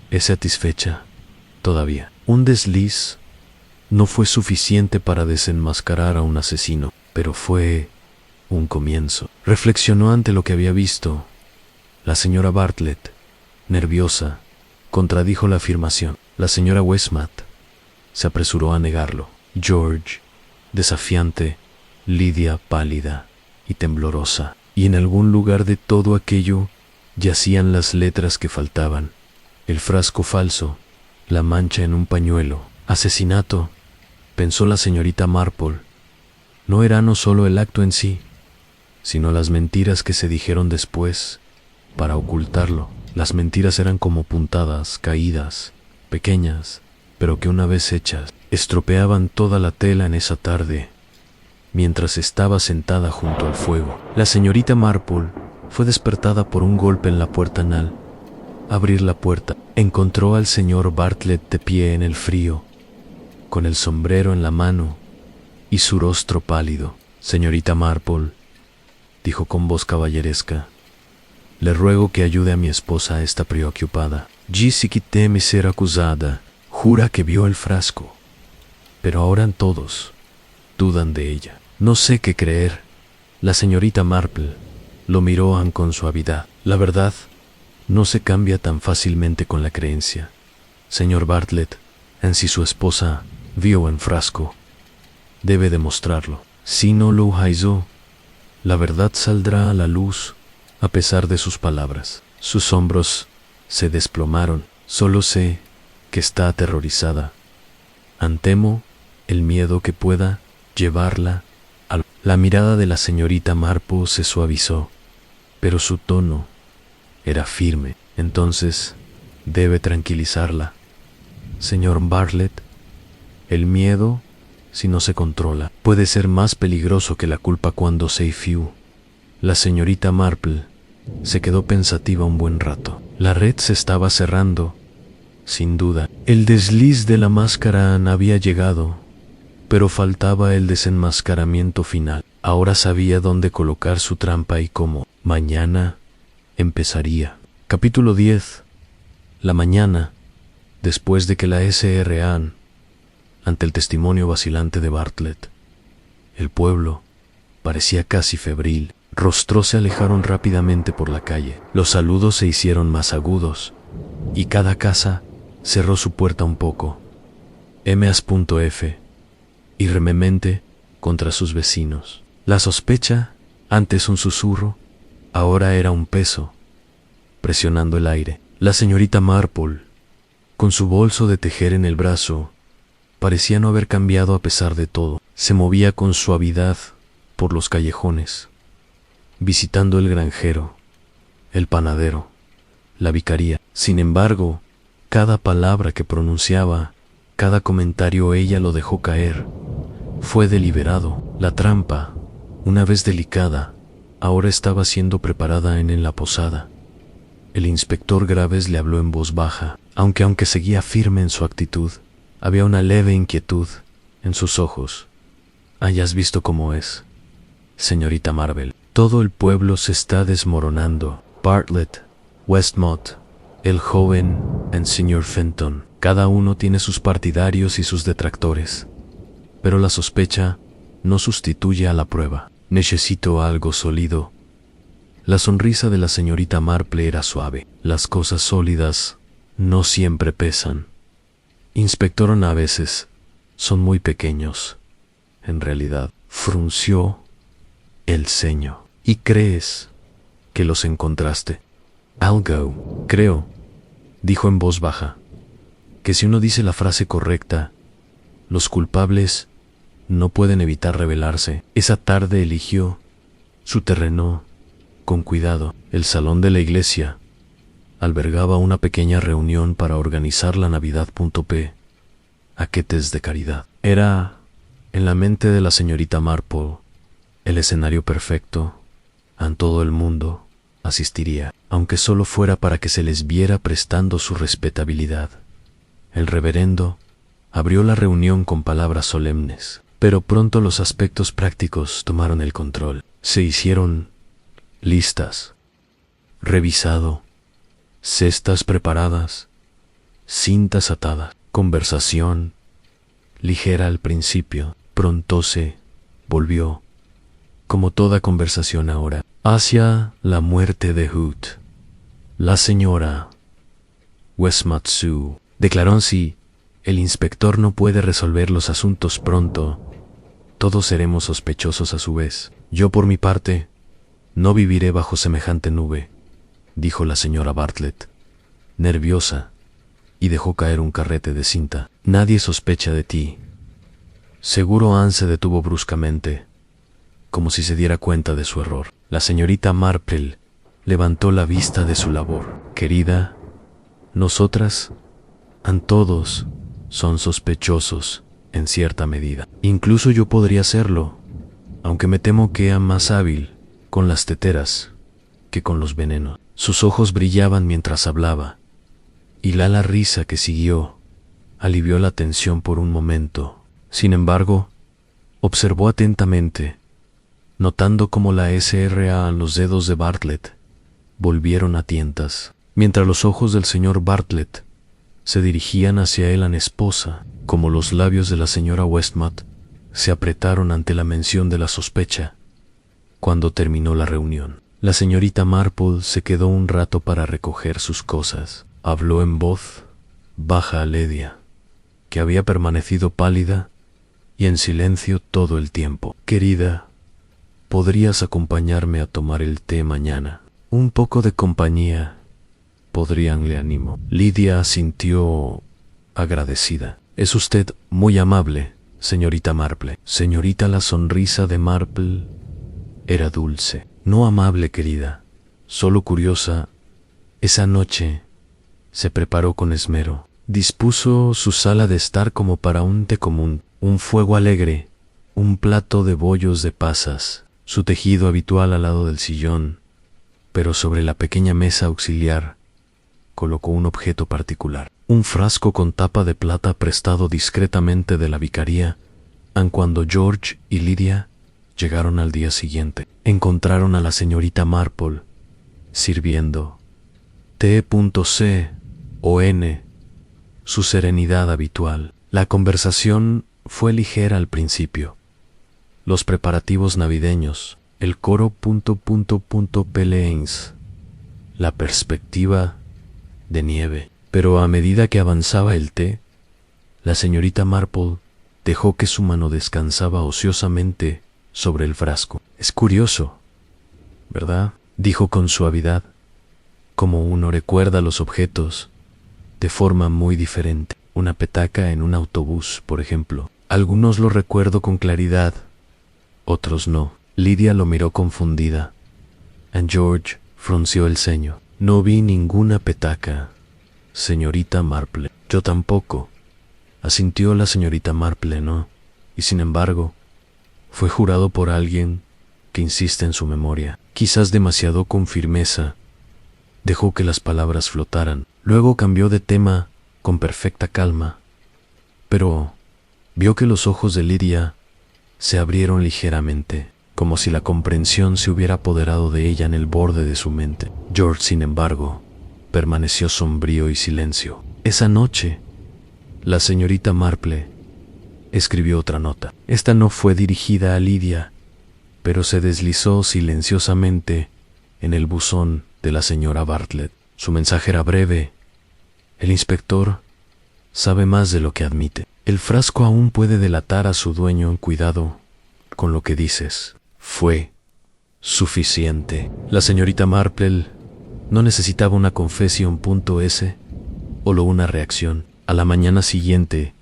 es satisfecha todavía. Un desliz no fue suficiente para desenmascarar a un asesino, pero fue un comienzo. Reflexionó ante lo que había visto. La señora Bartlett, nerviosa, contradijo la afirmación. La señora Westmont se apresuró a negarlo. George, desafiante, Lydia, pálida y temblorosa. Y en algún lugar de todo aquello yacían las letras que faltaban. El frasco falso, la mancha en un pañuelo. Asesinato, pensó la señorita Marple. No era no solo el acto en sí, sino las mentiras que se dijeron después para ocultarlo. Las mentiras eran como puntadas, caídas, pequeñas, pero que una vez hechas, estropeaban toda la tela. En esa tarde, mientras estaba sentada junto al fuego, la señorita Marple fue despertada por un golpe en la puerta. Al abrir la puerta, encontró al señor Bartlett de pie en el frío, con el sombrero en la mano y su rostro pálido. Señorita Marple, dijo con voz caballeresca, le ruego que ayude a mi esposa, está preocupada. Dice que teme ser acusada. Jura que vio el frasco. Pero ahora todos dudan de ella. No sé qué creer. La señorita Marple lo miró con suavidad. La verdad no se cambia tan fácilmente con la creencia. Señor Bartlett, si su esposa vio el frasco, debe demostrarlo. Si no lo hizo, la verdad saldrá a la luz. A pesar de sus palabras, sus hombros se desplomaron. Solo sé que está aterrorizada. Temo el miedo que pueda llevarla a... La mirada de la señorita Marple se suavizó, pero su tono era firme. Entonces, debe tranquilizarla. Señor Bartlett, el miedo, si no se controla, puede ser más peligroso que la culpa cuando se fiú. La señorita Marple se quedó pensativa un buen rato. La red se estaba cerrando, sin duda. El desliz de la máscara había llegado, pero faltaba el desenmascaramiento final. Ahora sabía dónde colocar su trampa y cómo. Mañana empezaría. Capítulo 10. La mañana, después de que la SRA, ante el testimonio vacilante de Bartlett, el pueblo parecía casi febril. Rostros se alejaron rápidamente por la calle. Los saludos se hicieron más agudos, y cada casa cerró su puerta un poco. M.F. irrememente contra sus vecinos. La sospecha, antes un susurro, ahora era un peso, presionando el aire. La señorita Marple, con su bolso de tejer en el brazo, parecía no haber cambiado a pesar de todo. Se movía con suavidad por los callejones, visitando el granjero, el panadero, la vicaría. Sin embargo, cada palabra que pronunciaba, cada comentario ella lo dejó caer. Fue deliberado. La trampa, una vez delicada, ahora estaba siendo preparada en la posada. El inspector Graves le habló en voz baja, aunque seguía firme en su actitud, había una leve inquietud en sus ojos. Hayas visto cómo es, señorita Marple. Todo el pueblo se está desmoronando. Bartlett, Westmont, el joven, el señor Fenton. Cada uno tiene sus partidarios y sus detractores. Pero la sospecha no sustituye a la prueba. Necesito algo sólido. La sonrisa de la señorita Marple era suave. Las cosas sólidas no siempre pesan. Inspector, a veces son muy pequeños. En realidad, frunció el ceño. ¿Y crees que los encontraste? Algo. Creo, dijo en voz baja, que si uno dice la frase correcta, los culpables no pueden evitar revelarse. Esa tarde eligió su terreno con cuidado. El salón de la iglesia albergaba una pequeña reunión para organizar la Navidad.p, aquetes de caridad. Era, en la mente de la señorita Marple, el escenario perfecto. A todo el mundo asistiría, aunque solo fuera para que se les viera prestando su respetabilidad. El reverendo abrió la reunión con palabras solemnes, pero pronto los aspectos prácticos tomaron el control. Se hicieron listas, revisado, cestas preparadas, cintas atadas. Conversación ligera al principio, pronto se volvió, como toda conversación ahora, hacia la muerte de Hoot. La señora Westmatsu declaró: si el inspector no puede resolver los asuntos pronto, todos seremos sospechosos a su vez. Yo, por mi parte, no viviré bajo semejante nube, dijo la señora Bartlett, nerviosa, y dejó caer un carrete de cinta. Nadie sospecha de ti. Seguro Anne se detuvo bruscamente, como si se diera cuenta de su error. La señorita Marple levantó la vista de su labor. Querida, nosotras, todos, son sospechosos, en cierta medida. Incluso yo podría serlo, aunque me temo que más hábil con las teteras que con los venenos. Sus ojos brillaban mientras hablaba, y la risa que siguió alivió la tensión por un momento. Sin embargo, observó atentamente, notando cómo la SRA en los dedos de Bartlett volvieron a tientas, mientras los ojos del señor Bartlett se dirigían hacia él en esposa, como los labios de la señora Westmont se apretaron ante la mención de la sospecha. Cuando terminó la reunión, la señorita Marple se quedó un rato para recoger sus cosas. Habló en voz baja a Lydia, que había permanecido pálida y en silencio todo el tiempo. Querida, ¿podrías acompañarme a tomar el té mañana? Un poco de compañía podrían, le animó. Lydia asintió agradecida. Es usted muy amable, señorita Marple. Señorita, la sonrisa de Marple era dulce. No amable, querida, solo curiosa. Esa noche se preparó con esmero. Dispuso su sala de estar como para un té común, un fuego alegre, un plato de bollos de pasas, su tejido habitual al lado del sillón, pero sobre la pequeña mesa auxiliar colocó un objeto particular, un frasco con tapa de plata prestado discretamente de la vicaría, aun cuando George y Lydia llegaron al día siguiente. Encontraron a la señorita Marple sirviendo T.C. o N, su serenidad habitual. La conversación fue ligera al principio. Los preparativos navideños, el coro Pelleins, la perspectiva de nieve. Pero a medida que avanzaba el té, la señorita Marple dejó que su mano descansaba ociosamente sobre el frasco. Es curioso, ¿verdad?, dijo con suavidad, como uno recuerda los objetos de forma muy diferente. Una petaca en un autobús, por ejemplo. Algunos lo recuerdo con claridad, otros no. Lydia lo miró confundida. And George frunció el ceño. No vi ninguna petaca, señorita Marple. Yo tampoco, asintió la señorita Marple, no. Y sin embargo, fue jurado por alguien que insiste en su memoria. Quizás demasiado con firmeza, dejó que las palabras flotaran. Luego cambió de tema con perfecta calma, pero vio que los ojos de Lydia se abrieron ligeramente, como si la comprensión se hubiera apoderado de ella en el borde de su mente. George, sin embargo, permaneció sombrío y silencio. Esa noche, la señorita Marple escribió otra nota. Esta no fue dirigida a Lydia, pero se deslizó silenciosamente en el buzón de la señora Bartlett. Su mensaje era breve. El inspector sabe más de lo que admite. El frasco aún puede delatar a su dueño. Cuidado con lo que dices. Fue suficiente. La señorita Marple no necesitaba una confesión .s o una reacción. A la mañana siguiente,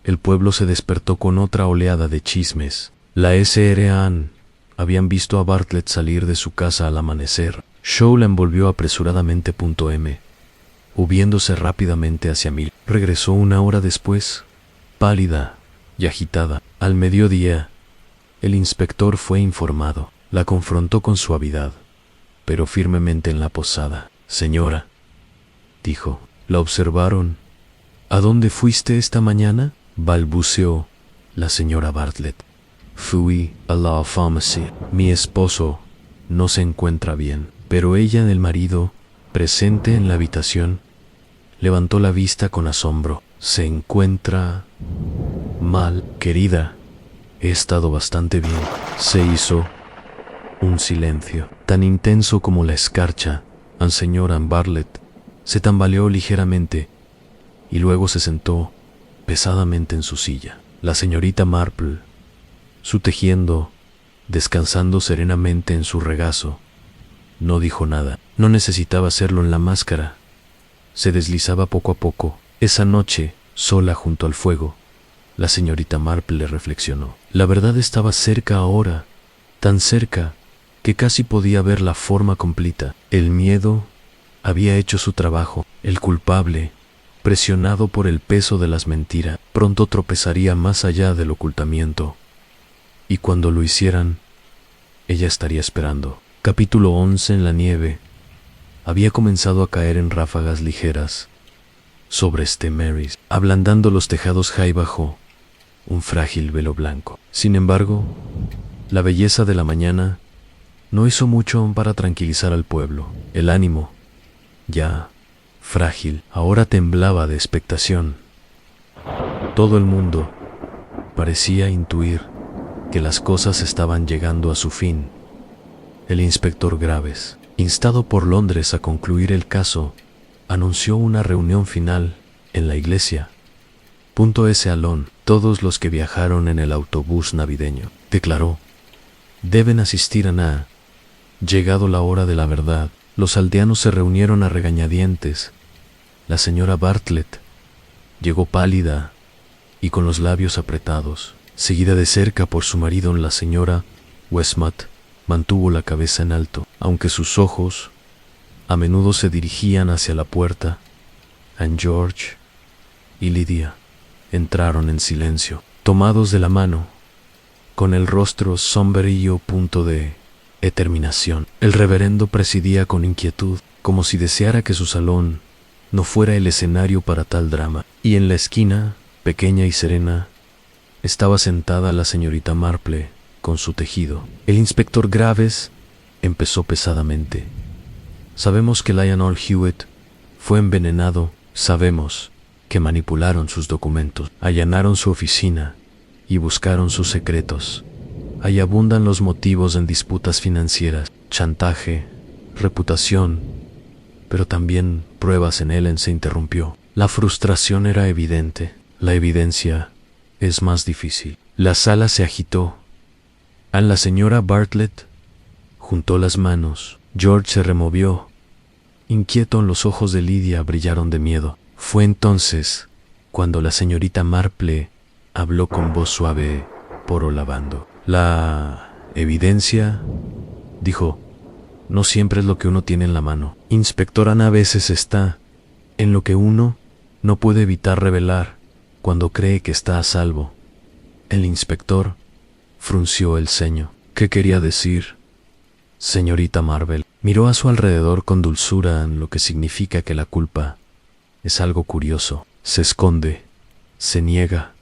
el pueblo se despertó con otra oleada de chismes. La S.R.A.N. habían visto a Bartlett salir de su casa al amanecer. Shaw la envolvió apresuradamente. M. Hubiéndose rápidamente hacia Mill. Regresó una hora después, pálida y agitada. Al mediodía, el inspector fue informado. La confrontó con suavidad, pero firmemente en la posada. Señora, dijo, ¿la observaron? ¿A dónde fuiste esta mañana?, balbuceó la señora Bartlett. Fui a la pharmacy. Mi esposo no se encuentra bien. Pero ella, el marido, presente en la habitación, levantó la vista con asombro. ¿Se encuentra mal? Querida, he estado bastante bien. Se hizo un silencio, tan intenso como la escarcha. La señora Bartlett se tambaleó ligeramente y luego se sentó pesadamente en su silla. La señorita Marple, su tejiendo, descansando serenamente en su regazo, no dijo nada. No necesitaba hacerlo en la máscara. Se deslizaba poco a poco. Esa noche, sola junto al fuego, la señorita Marple reflexionó. La verdad estaba cerca ahora, tan cerca que casi podía ver la forma completa. El miedo había hecho su trabajo. El culpable, presionado por el peso de las mentiras, pronto tropezaría más allá del ocultamiento. Y cuando lo hicieran, ella estaría esperando. Capítulo 11. En la nieve había comenzado a caer en ráfagas ligeras sobre St. Mary's, ablandando los tejados high bajo un frágil velo blanco. Sin embargo, la belleza de la mañana no hizo mucho para tranquilizar al pueblo. El ánimo, ya frágil, ahora temblaba de expectación. Todo el mundo parecía intuir que las cosas estaban llegando a su fin. El inspector Graves, instado por Londres a concluir el caso, anunció una reunión final en la iglesia. S. Alon, todos los que viajaron en el autobús navideño, declaró, deben asistir a Na. Llegado la hora de la verdad, los aldeanos se reunieron a regañadientes. La señora Bartlett llegó pálida y con los labios apretados, seguida de cerca por su marido. La señora Westmont mantuvo la cabeza en alto, aunque sus ojos a menudo se dirigían hacia la puerta. And George y Lidia entraron en silencio, tomados de la mano, con el rostro sombrío punto de determinación. El reverendo presidía con inquietud, como si deseara que su salón no fuera el escenario para tal drama. Y en la esquina, pequeña y serena, estaba sentada la señorita Marple con su tejido. El inspector Graves empezó pesadamente. Sabemos que Lionel Hewitt fue envenenado. Sabemos que manipularon sus documentos, allanaron su oficina y buscaron sus secretos. Ahí abundan los motivos en disputas financieras, chantaje, reputación, pero también pruebas. En Ellen se interrumpió. La frustración era evidente. La evidencia es más difícil. La sala se agitó. La señora Bartlett juntó las manos. George se removió. Inquieto, los ojos de Lidia brillaron de miedo. Fue entonces cuando la señorita Marple habló con voz suave, poro lavando. La evidencia, dijo, no siempre es lo que uno tiene en la mano. Inspector, a veces está en lo que uno no puede evitar revelar cuando cree que está a salvo. El inspector frunció el ceño. ¿Qué quería decir, señorita Marvel? Miró a su alrededor con dulzura, en lo que significa que la culpa es algo curioso. Se esconde, se niega,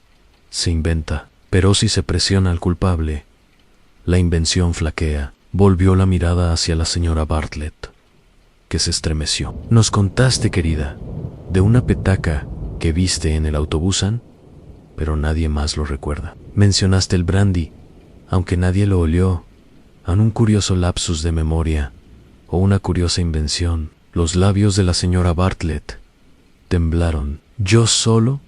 se inventa, pero si se presiona al culpable, la invención flaquea. Volvió la mirada hacia la señora Bartlett, que se estremeció. Nos contaste, querida, de una petaca que viste en el autobús, pero nadie más lo recuerda. Mencionaste el brandy, aunque nadie lo olió. Un curioso lapsus de memoria o una curiosa invención. Los labios de la señora Bartlett temblaron. Yo solo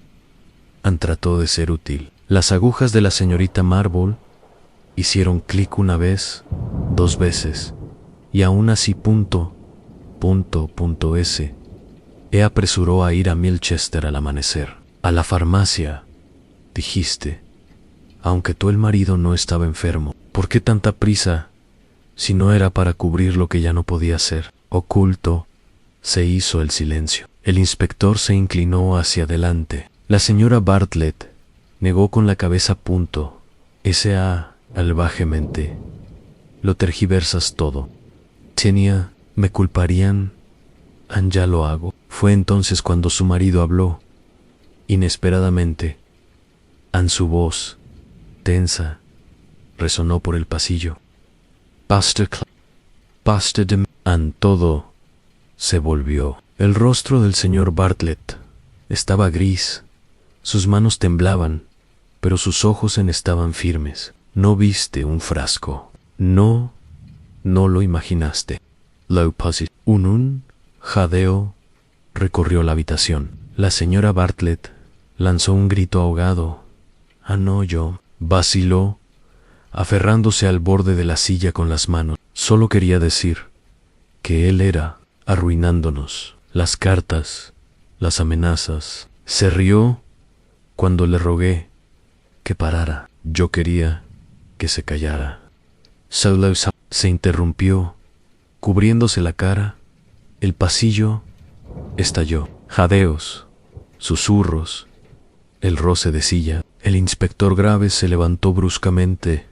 trató de ser útil. Las agujas de la señorita Marble hicieron clic una vez, dos veces, y aún así apresuró a ir a Milchester al amanecer. A la farmacia, dijiste, aunque tú el marido no estaba enfermo. ¿Por qué tanta prisa si no era para cubrir lo que ya no podía hacer? Oculto, se hizo el silencio. El inspector se inclinó hacia adelante. La señora Bartlett negó con la cabeza. Salvajemente. Lo tergiversas todo. Tenia, me culparían. Ya lo hago. Fue entonces cuando su marido habló. Inesperadamente. Su voz, tensa, resonó por el pasillo. Pastor de... Todo se volvió. El rostro del señor Bartlett estaba gris. Sus manos temblaban, pero sus ojos estaban firmes. No viste un frasco. No lo imaginaste. Un jadeo recorrió la habitación. La señora Bartlett lanzó un grito ahogado. No, yo. Vaciló, aferrándose al borde de la silla con las manos. Solo quería decir que él era arruinándonos. Las cartas, las amenazas. Se rió cuando le rogué que parara. Yo quería que se callara. Se interrumpió, cubriéndose la cara. El pasillo estalló. Jadeos, susurros, el roce de silla. El inspector Graves se levantó bruscamente,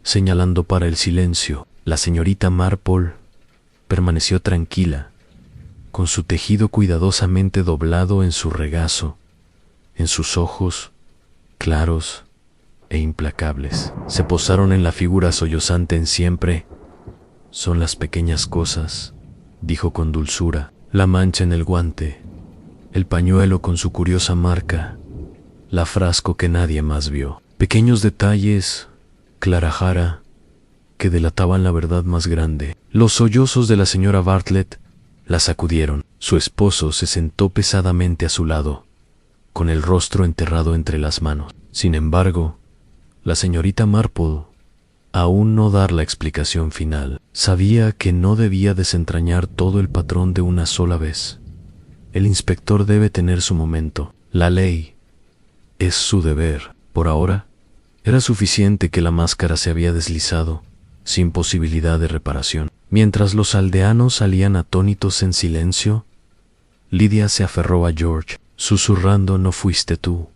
señalando para el silencio. La señorita Marple permaneció tranquila, con su tejido cuidadosamente doblado en su regazo, en sus ojos claros e implacables. Se posaron en la figura sollozante. En siempre son las pequeñas cosas, dijo con dulzura. La mancha en el guante, el pañuelo con su curiosa marca, la frasco que nadie más vio. Pequeños detalles, Clarajara, que delataban la verdad más grande. Los sollozos de la señora Bartlett la sacudieron. Su esposo se sentó pesadamente a su lado, con el rostro enterrado entre las manos. Sin embargo, la señorita Marple, aún no dar la explicación final, sabía que no debía desentrañar todo el patrón de una sola vez. El inspector debe tener su momento. La ley es su deber. Por ahora, era suficiente que la máscara se había deslizado, sin posibilidad de reparación. Mientras los aldeanos salían atónitos en silencio, Lidia se aferró a George. susurrando: no fuiste tú.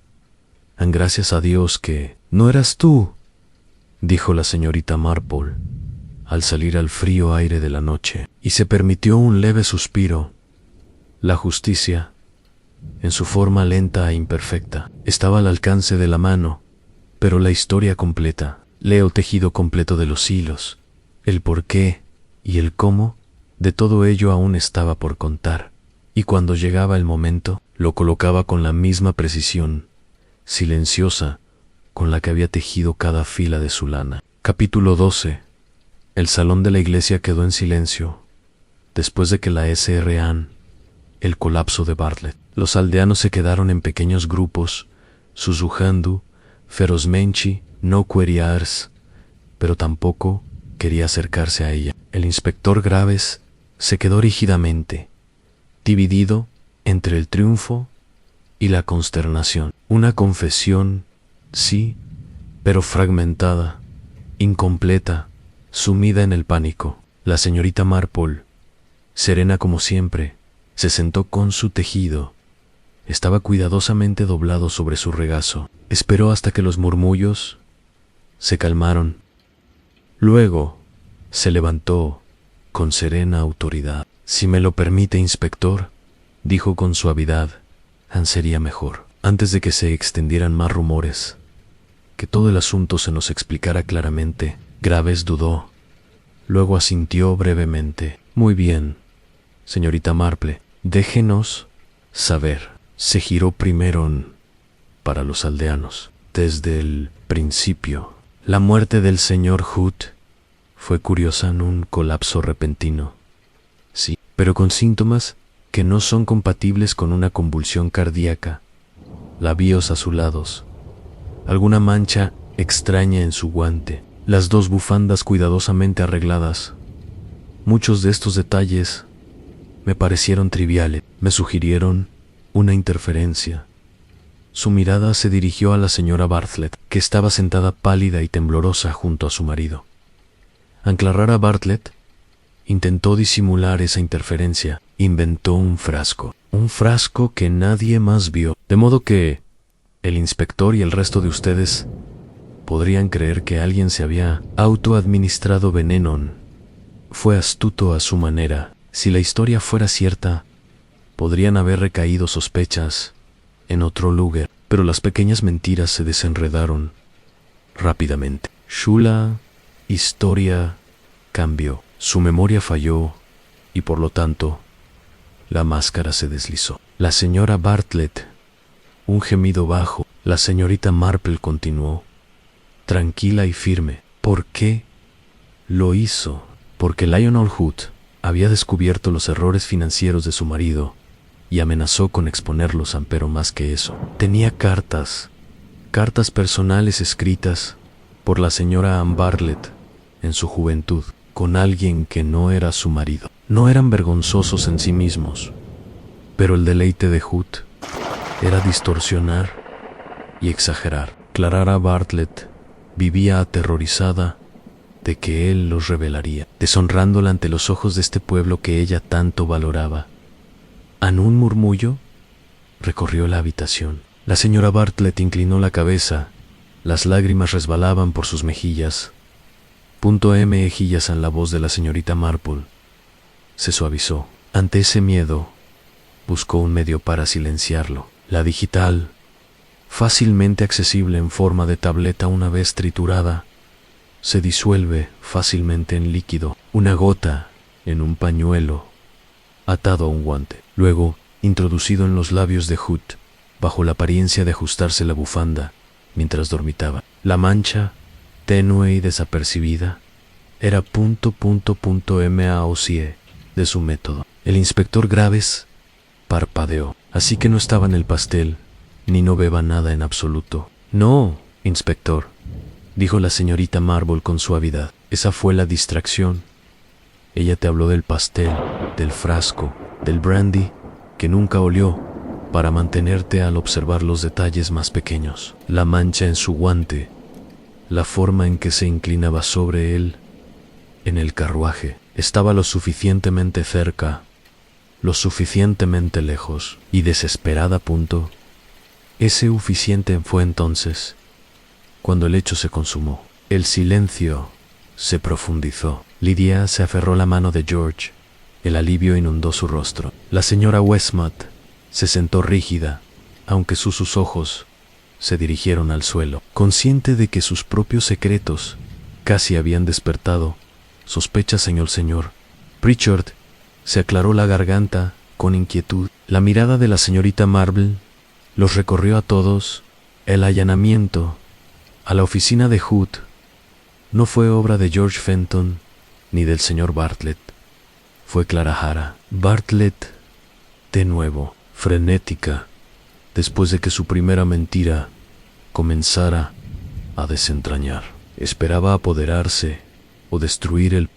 Gracias a Dios que no eras tú, dijo la señorita Marple, al salir al frío aire de la noche, y se permitió un leve suspiro. La justicia, en su forma lenta e imperfecta, estaba al alcance de la mano, pero la historia completa, Leo tejido completo de los hilos, el por qué y el cómo, de todo ello aún estaba por contar, y cuando llegaba el momento, lo colocaba con la misma precisión, silenciosa, con la que había tejido cada fila de su lana. Capítulo 12. El salón de la iglesia quedó en silencio, después de que la S.R.A.N., el colapso de Bartlett. Los aldeanos se quedaron en pequeños grupos, susurrando ferozmente: no querías, pero tampoco quería acercarse a ella. El inspector Graves se quedó rígidamente, dividido entre el triunfo y la consternación. Una confesión, sí, pero fragmentada, incompleta, sumida en el pánico. La señorita Marple, serena como siempre, se sentó con su tejido. Estaba cuidadosamente doblado sobre su regazo. Esperó hasta que los murmullos se calmaron. Luego se levantó con serena autoridad. Si me lo permite, inspector, dijo con suavidad, sería mejor, antes de que se extendieran más rumores, que todo el asunto se nos explicara claramente. Graves dudó. Luego asintió brevemente. Muy bien, señorita Marple, déjenos saber. Se giró primero para los aldeanos. Desde el principio, la muerte del señor Hood fue curiosa en un colapso repentino. Sí, pero con síntomas que no son compatibles con una convulsión cardíaca. Labios azulados, alguna mancha extraña en su guante, las dos bufandas cuidadosamente arregladas. Muchos de estos detalles me parecieron triviales, me sugirieron una interferencia. Su mirada se dirigió a la señora Bartlett, que estaba sentada pálida y temblorosa junto a su marido. Clara Bartlett intentó disimular esa interferencia. Inventó un frasco que nadie más vio, de modo que el inspector y el resto de ustedes podrían creer que alguien se había autoadministrado veneno. Fue astuto a su manera. Si la historia fuera cierta, podrían haber recaído sospechas en otro lugar, pero las pequeñas mentiras se desenredaron rápidamente. La historia cambió, su memoria falló y por lo tanto la máscara se deslizó. La señora Bartlett, un gemido bajo. La señorita Marple continuó, tranquila y firme. ¿Por qué lo hizo? Porque Lionel Hood había descubierto los errores financieros de su marido y amenazó con exponerlos, pero más que eso. Tenía cartas personales escritas por la señora Ann Bartlett en su juventud, con alguien que no era su marido. No eran vergonzosos en sí mismos, pero el deleite de Hood era distorsionar y exagerar. Clara Bartlett vivía aterrorizada de que él los revelaría, deshonrándola ante los ojos de este pueblo que ella tanto valoraba. En un murmullo recorrió la habitación. La señora Bartlett inclinó la cabeza. Las lágrimas resbalaban por sus mejillas. Mejillas en la voz de la señorita Marple se suavizó. Ante ese miedo, buscó un medio para silenciarlo. La digital, fácilmente accesible en forma de tableta una vez triturada, se disuelve fácilmente en líquido. Una gota en un pañuelo atado a un guante. Luego, introducido en los labios de Hood, bajo la apariencia de ajustarse la bufanda, mientras dormitaba. La mancha, tenue y desapercibida, era .MAOCIE de su método. El inspector Graves parpadeó. Así que no estaba en el pastel, ni no beba nada en absoluto. No, inspector, dijo la señorita Marple con suavidad. Esa fue la distracción. Ella te habló del pastel, del frasco, del brandy, que nunca olió, para mantenerte al observar los detalles más pequeños. La mancha en su guante, la forma en que se inclinaba sobre él en el carruaje, estaba lo suficientemente cerca. lo suficientemente lejos y desesperada. Ese suficiente fue entonces cuando el hecho se consumó. El silencio se profundizó. Lydia se aferró a la mano de George. El alivio inundó su rostro. La señora Westmont se sentó rígida, aunque sus ojos se dirigieron al suelo. Consciente de que sus propios secretos casi habían despertado sospechas en el señor Pritchard, se aclaró la garganta con inquietud. La mirada de la señorita Marple los recorrió a todos. El allanamiento a la oficina de Hood no fue obra de George Fenton ni del señor Bartlett. Fue Clara Hara. Bartlett, de nuevo, frenética, después de que su primera mentira comenzara a desentrañar. Esperaba apoderarse o destruir el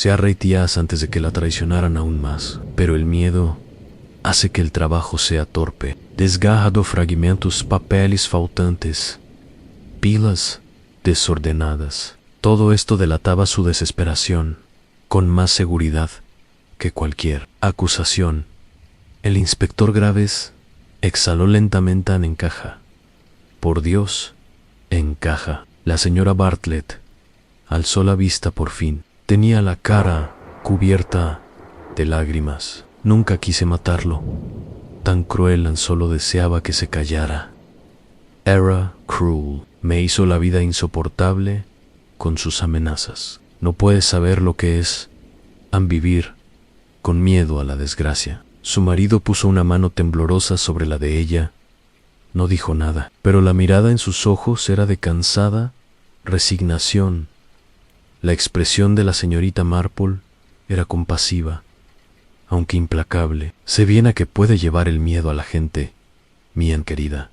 Se arreitías antes de que la traicionaran aún más, pero el miedo hace que el trabajo sea torpe. Desgajado fragmentos, papeles faltantes, pilas desordenadas. Todo esto delataba su desesperación, con más seguridad que cualquier acusación. El inspector Graves exhaló lentamente en caja. Por Dios, en caja. La señora Bartlett alzó la vista por fin. Tenía la cara cubierta de lágrimas. Nunca quise matarlo. Tan cruel, solo deseaba que se callara. Era cruel. Me hizo la vida insoportable con sus amenazas. No puedes saber lo que es vivir con miedo a la desgracia. Su marido puso una mano temblorosa sobre la de ella. No dijo nada, pero la mirada en sus ojos era de cansada resignación. La expresión de la señorita Marple era compasiva, aunque implacable. Sé bien a qué puede llevar el miedo a la gente, mía querida.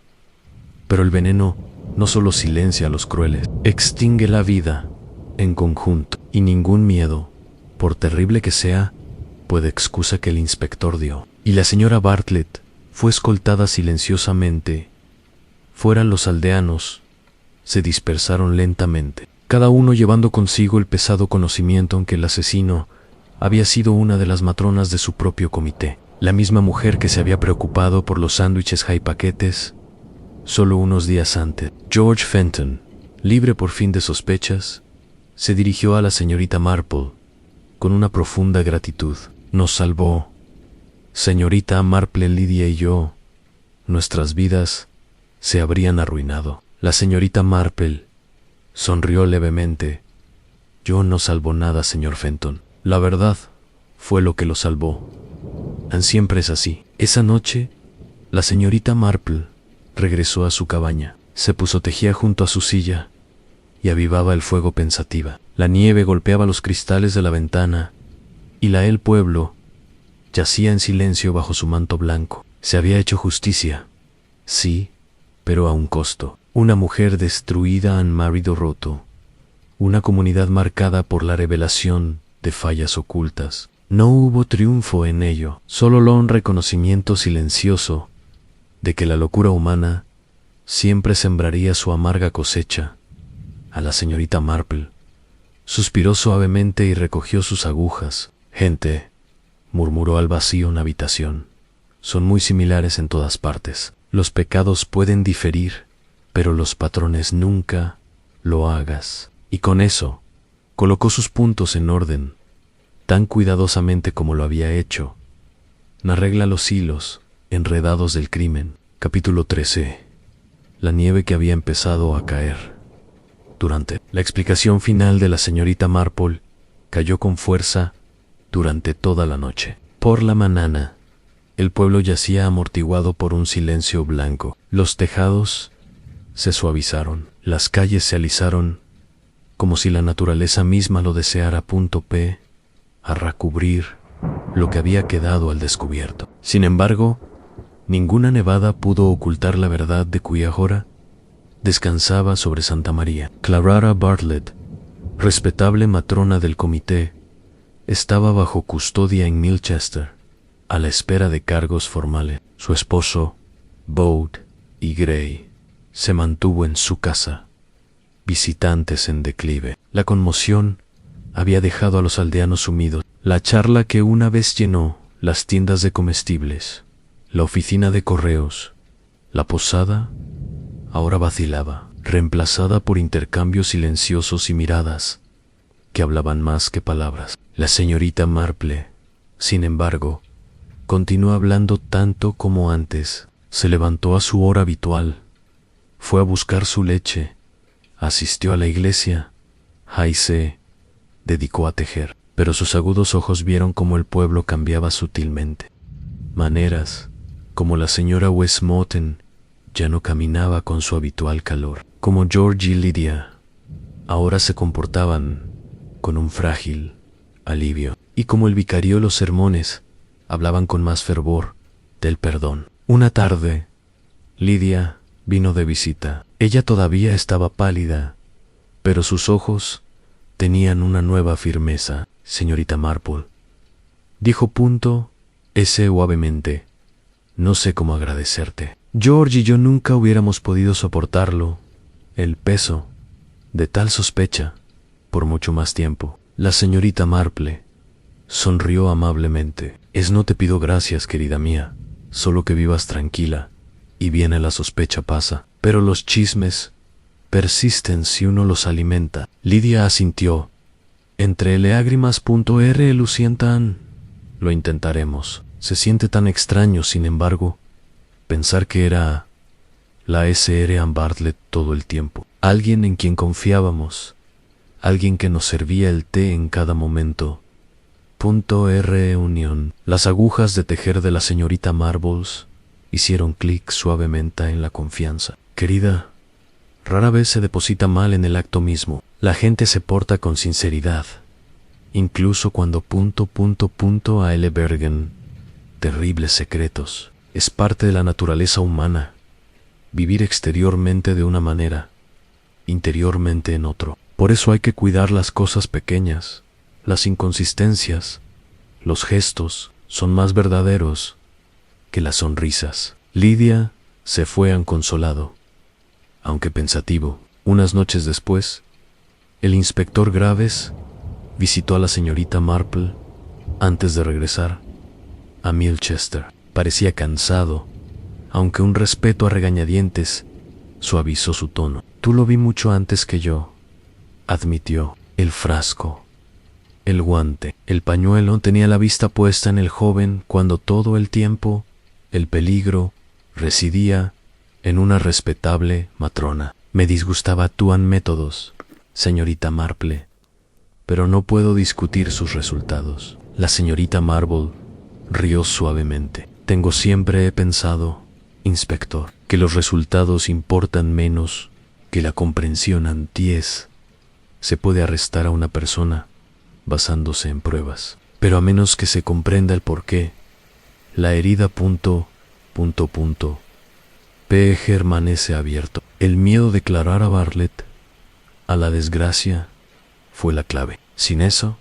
Pero el veneno no solo silencia a los crueles, extingue la vida en conjunto, y ningún miedo, por terrible que sea, puede excusa que el inspector dio. Y la señora Bartlett fue escoltada silenciosamente. Fuera los aldeanos se dispersaron lentamente, cada uno llevando consigo el pesado conocimiento en que el asesino había sido una de las matronas de su propio comité, la misma mujer que se había preocupado por los sándwiches high paquetes solo unos días antes. George Fenton, libre por fin de sospechas, se dirigió a la señorita Marple con una profunda gratitud. Nos salvó, señorita Marple. Lydia y yo, nuestras vidas se habrían arruinado. La señorita Marple sonrió levemente. Yo no salvo nada, señor Fenton. La verdad fue lo que lo salvó. Siempre es así. Esa noche, la señorita Marple regresó a su cabaña. Se tejía junto a su silla y avivaba el fuego pensativa. La nieve golpeaba los cristales de la ventana y el pueblo yacía en silencio bajo su manto blanco. Se había hecho justicia, sí, pero a un costo. Una mujer destruida, un marido roto, una comunidad marcada por la revelación de fallas ocultas. No hubo triunfo en ello, solo un reconocimiento silencioso de que la locura humana siempre sembraría su amarga cosecha. A la señorita Marple suspiró suavemente y recogió sus agujas. Gente, murmuró al vacío una habitación. Son muy similares en todas partes. Los pecados pueden diferir, pero los patrones nunca lo hagas. Y con eso, colocó sus puntos en orden, tan cuidadosamente como lo había hecho. Arregla los hilos enredados del crimen. Capítulo 13. La nieve que había empezado a caer. Durante la explicación final de la señorita Marple, cayó con fuerza durante toda la noche. Por la mañana, el pueblo yacía amortiguado por un silencio blanco. Los tejados se suavizaron, las calles se alisaron, como si la naturaleza misma lo deseara. A recubrir lo que había quedado al descubierto. Sin embargo, ninguna nevada pudo ocultar la verdad de cuya hora descansaba sobre Santa María. Clara Bartlett, respetable matrona del comité, estaba bajo custodia en Milchester, a la espera de cargos formales. Su esposo, Bode y Gray, se mantuvo en su casa. Visitantes en declive. La conmoción había dejado a los aldeanos sumidos. La charla que una vez llenó las tiendas de comestibles, la oficina de correos, la posada, ahora vacilaba, reemplazada por intercambios silenciosos y miradas que hablaban más que palabras. La señorita Marple, sin embargo, continuó hablando tanto como antes. Se levantó a su hora habitual, fue a buscar su leche, asistió a la iglesia, y se dedicó a tejer. Pero sus agudos ojos vieron cómo el pueblo cambiaba sutilmente. Maneras, como la señora Westmorton, ya no caminaba con su habitual calor. Como George y Lydia, ahora se comportaban con un frágil alivio. Y como el vicario los sermones, hablaban con más fervor del perdón. Una tarde, Lydia vino de visita. Ella todavía estaba pálida, pero sus ojos tenían una nueva firmeza. Señorita Marple, dijo suavemente, no sé cómo agradecerte. George y yo nunca hubiéramos podido soportarlo, el peso de tal sospecha, por mucho más tiempo. La señorita Marple sonrió amablemente. No te pido gracias, querida mía, solo que vivas tranquila, y viene la sospecha pasa. Pero los chismes persisten si uno los alimenta. Lydia asintió. Entre lágrimas.r lucientan. Lo intentaremos. Se siente tan extraño, sin embargo, pensar que era la Sr. Ann Bartlett todo el tiempo. Alguien en quien confiábamos. Alguien que nos servía el té en cada momento. .r Unión. Las agujas de tejer de la señorita Marbles hicieron clic suavemente en la confianza. Querida, rara vez se deposita mal en el acto mismo. La gente se porta con sinceridad, incluso cuando a L. Bergen, terribles secretos. Es parte de la naturaleza humana, vivir exteriormente de una manera, interiormente en otro. Por eso hay que cuidar las cosas pequeñas, las inconsistencias, los gestos son más verdaderos que las sonrisas. Lydia se fue consolado, aunque pensativo. Unas noches después, el inspector Graves visitó a la señorita Marple antes de regresar a Milchester. Parecía cansado, aunque un respeto a regañadientes suavizó su tono. Tú lo vi mucho antes que yo, admitió. El frasco, el guante, el pañuelo, tenía la vista puesta en el joven cuando todo el tiempo el peligro residía en una respetable matrona. Me disgustaba tu métodos, señorita Marple, pero no puedo discutir sus resultados. La señorita Marble rió suavemente. Siempre he pensado, inspector, que los resultados importan menos que la comprensión anties. Se puede arrestar a una persona basándose en pruebas, pero a menos que se comprenda el porqué, la herida permanece abierto. El miedo de declarar a Bartlett a la desgracia fue la clave. Sin eso,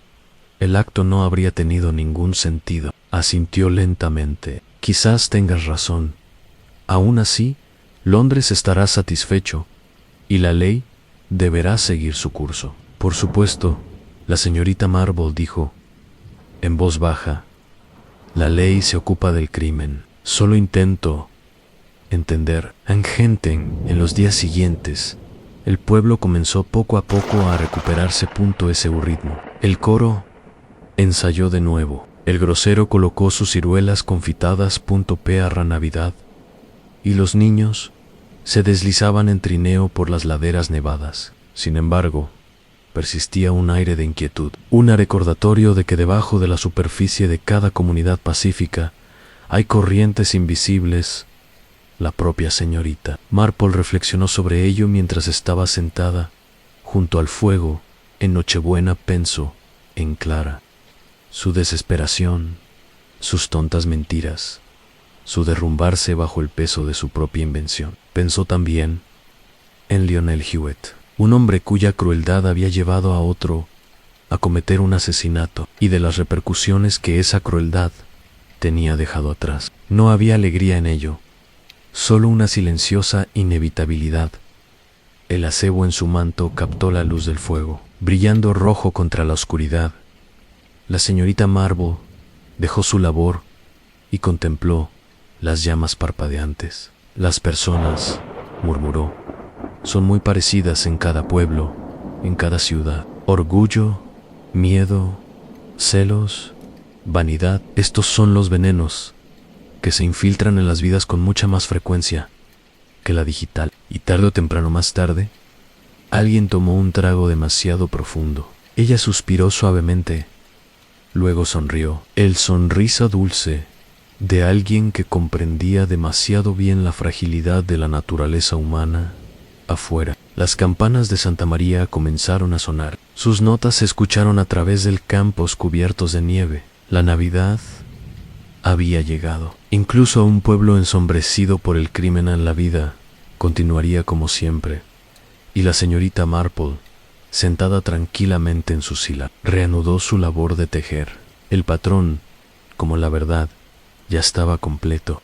el acto no habría tenido ningún sentido. Asintió lentamente. Quizás tengas razón. Aún así, Londres estará satisfecho y la ley deberá seguir su curso. Por supuesto, la señorita Marble dijo, en voz baja, la ley se ocupa del crimen. Solo intento entender. En los días siguientes, el pueblo comenzó poco a poco a recuperarse. Ese ritmo. El coro ensayó de nuevo. El grosero colocó sus ciruelas confitadas. Perra Navidad. Y los niños se deslizaban en trineo por las laderas nevadas. Sin embargo, persistía un aire de inquietud, un recordatorio de que debajo de la superficie de cada comunidad pacífica hay corrientes invisibles. La propia señorita Marple reflexionó sobre ello mientras estaba sentada junto al fuego en Nochebuena. Pensó en Clara, su desesperación, sus tontas mentiras, su derrumbarse bajo el peso de su propia invención. Pensó también en Lionel Hewitt, un hombre cuya crueldad había llevado a otro a cometer un asesinato, y de las repercusiones que esa crueldad tenía dejado atrás. No había alegría en ello, solo una silenciosa inevitabilidad. El acebo en su manto captó la luz del fuego, brillando rojo contra la oscuridad. La señorita Marble dejó su labor y contempló las llamas parpadeantes. Las personas, murmuró, son muy parecidas en cada pueblo, en cada ciudad. Orgullo, miedo, celos, vanidad, estos son los venenos que se infiltran en las vidas con mucha más frecuencia que la digital. Y tarde o temprano más tarde, alguien tomó un trago demasiado profundo. Ella suspiró suavemente, luego sonrió. El sonrisa dulce de alguien que comprendía demasiado bien la fragilidad de la naturaleza humana afuera. Las campanas de Santa María comenzaron a sonar. Sus notas se escucharon a través del campos cubiertos de nieve. La Navidad había llegado. Incluso a un pueblo ensombrecido por el crimen en la vida continuaría como siempre. Y la señorita Marple, sentada tranquilamente en su sila, reanudó su labor de tejer. El patrón, como la verdad, ya estaba completo.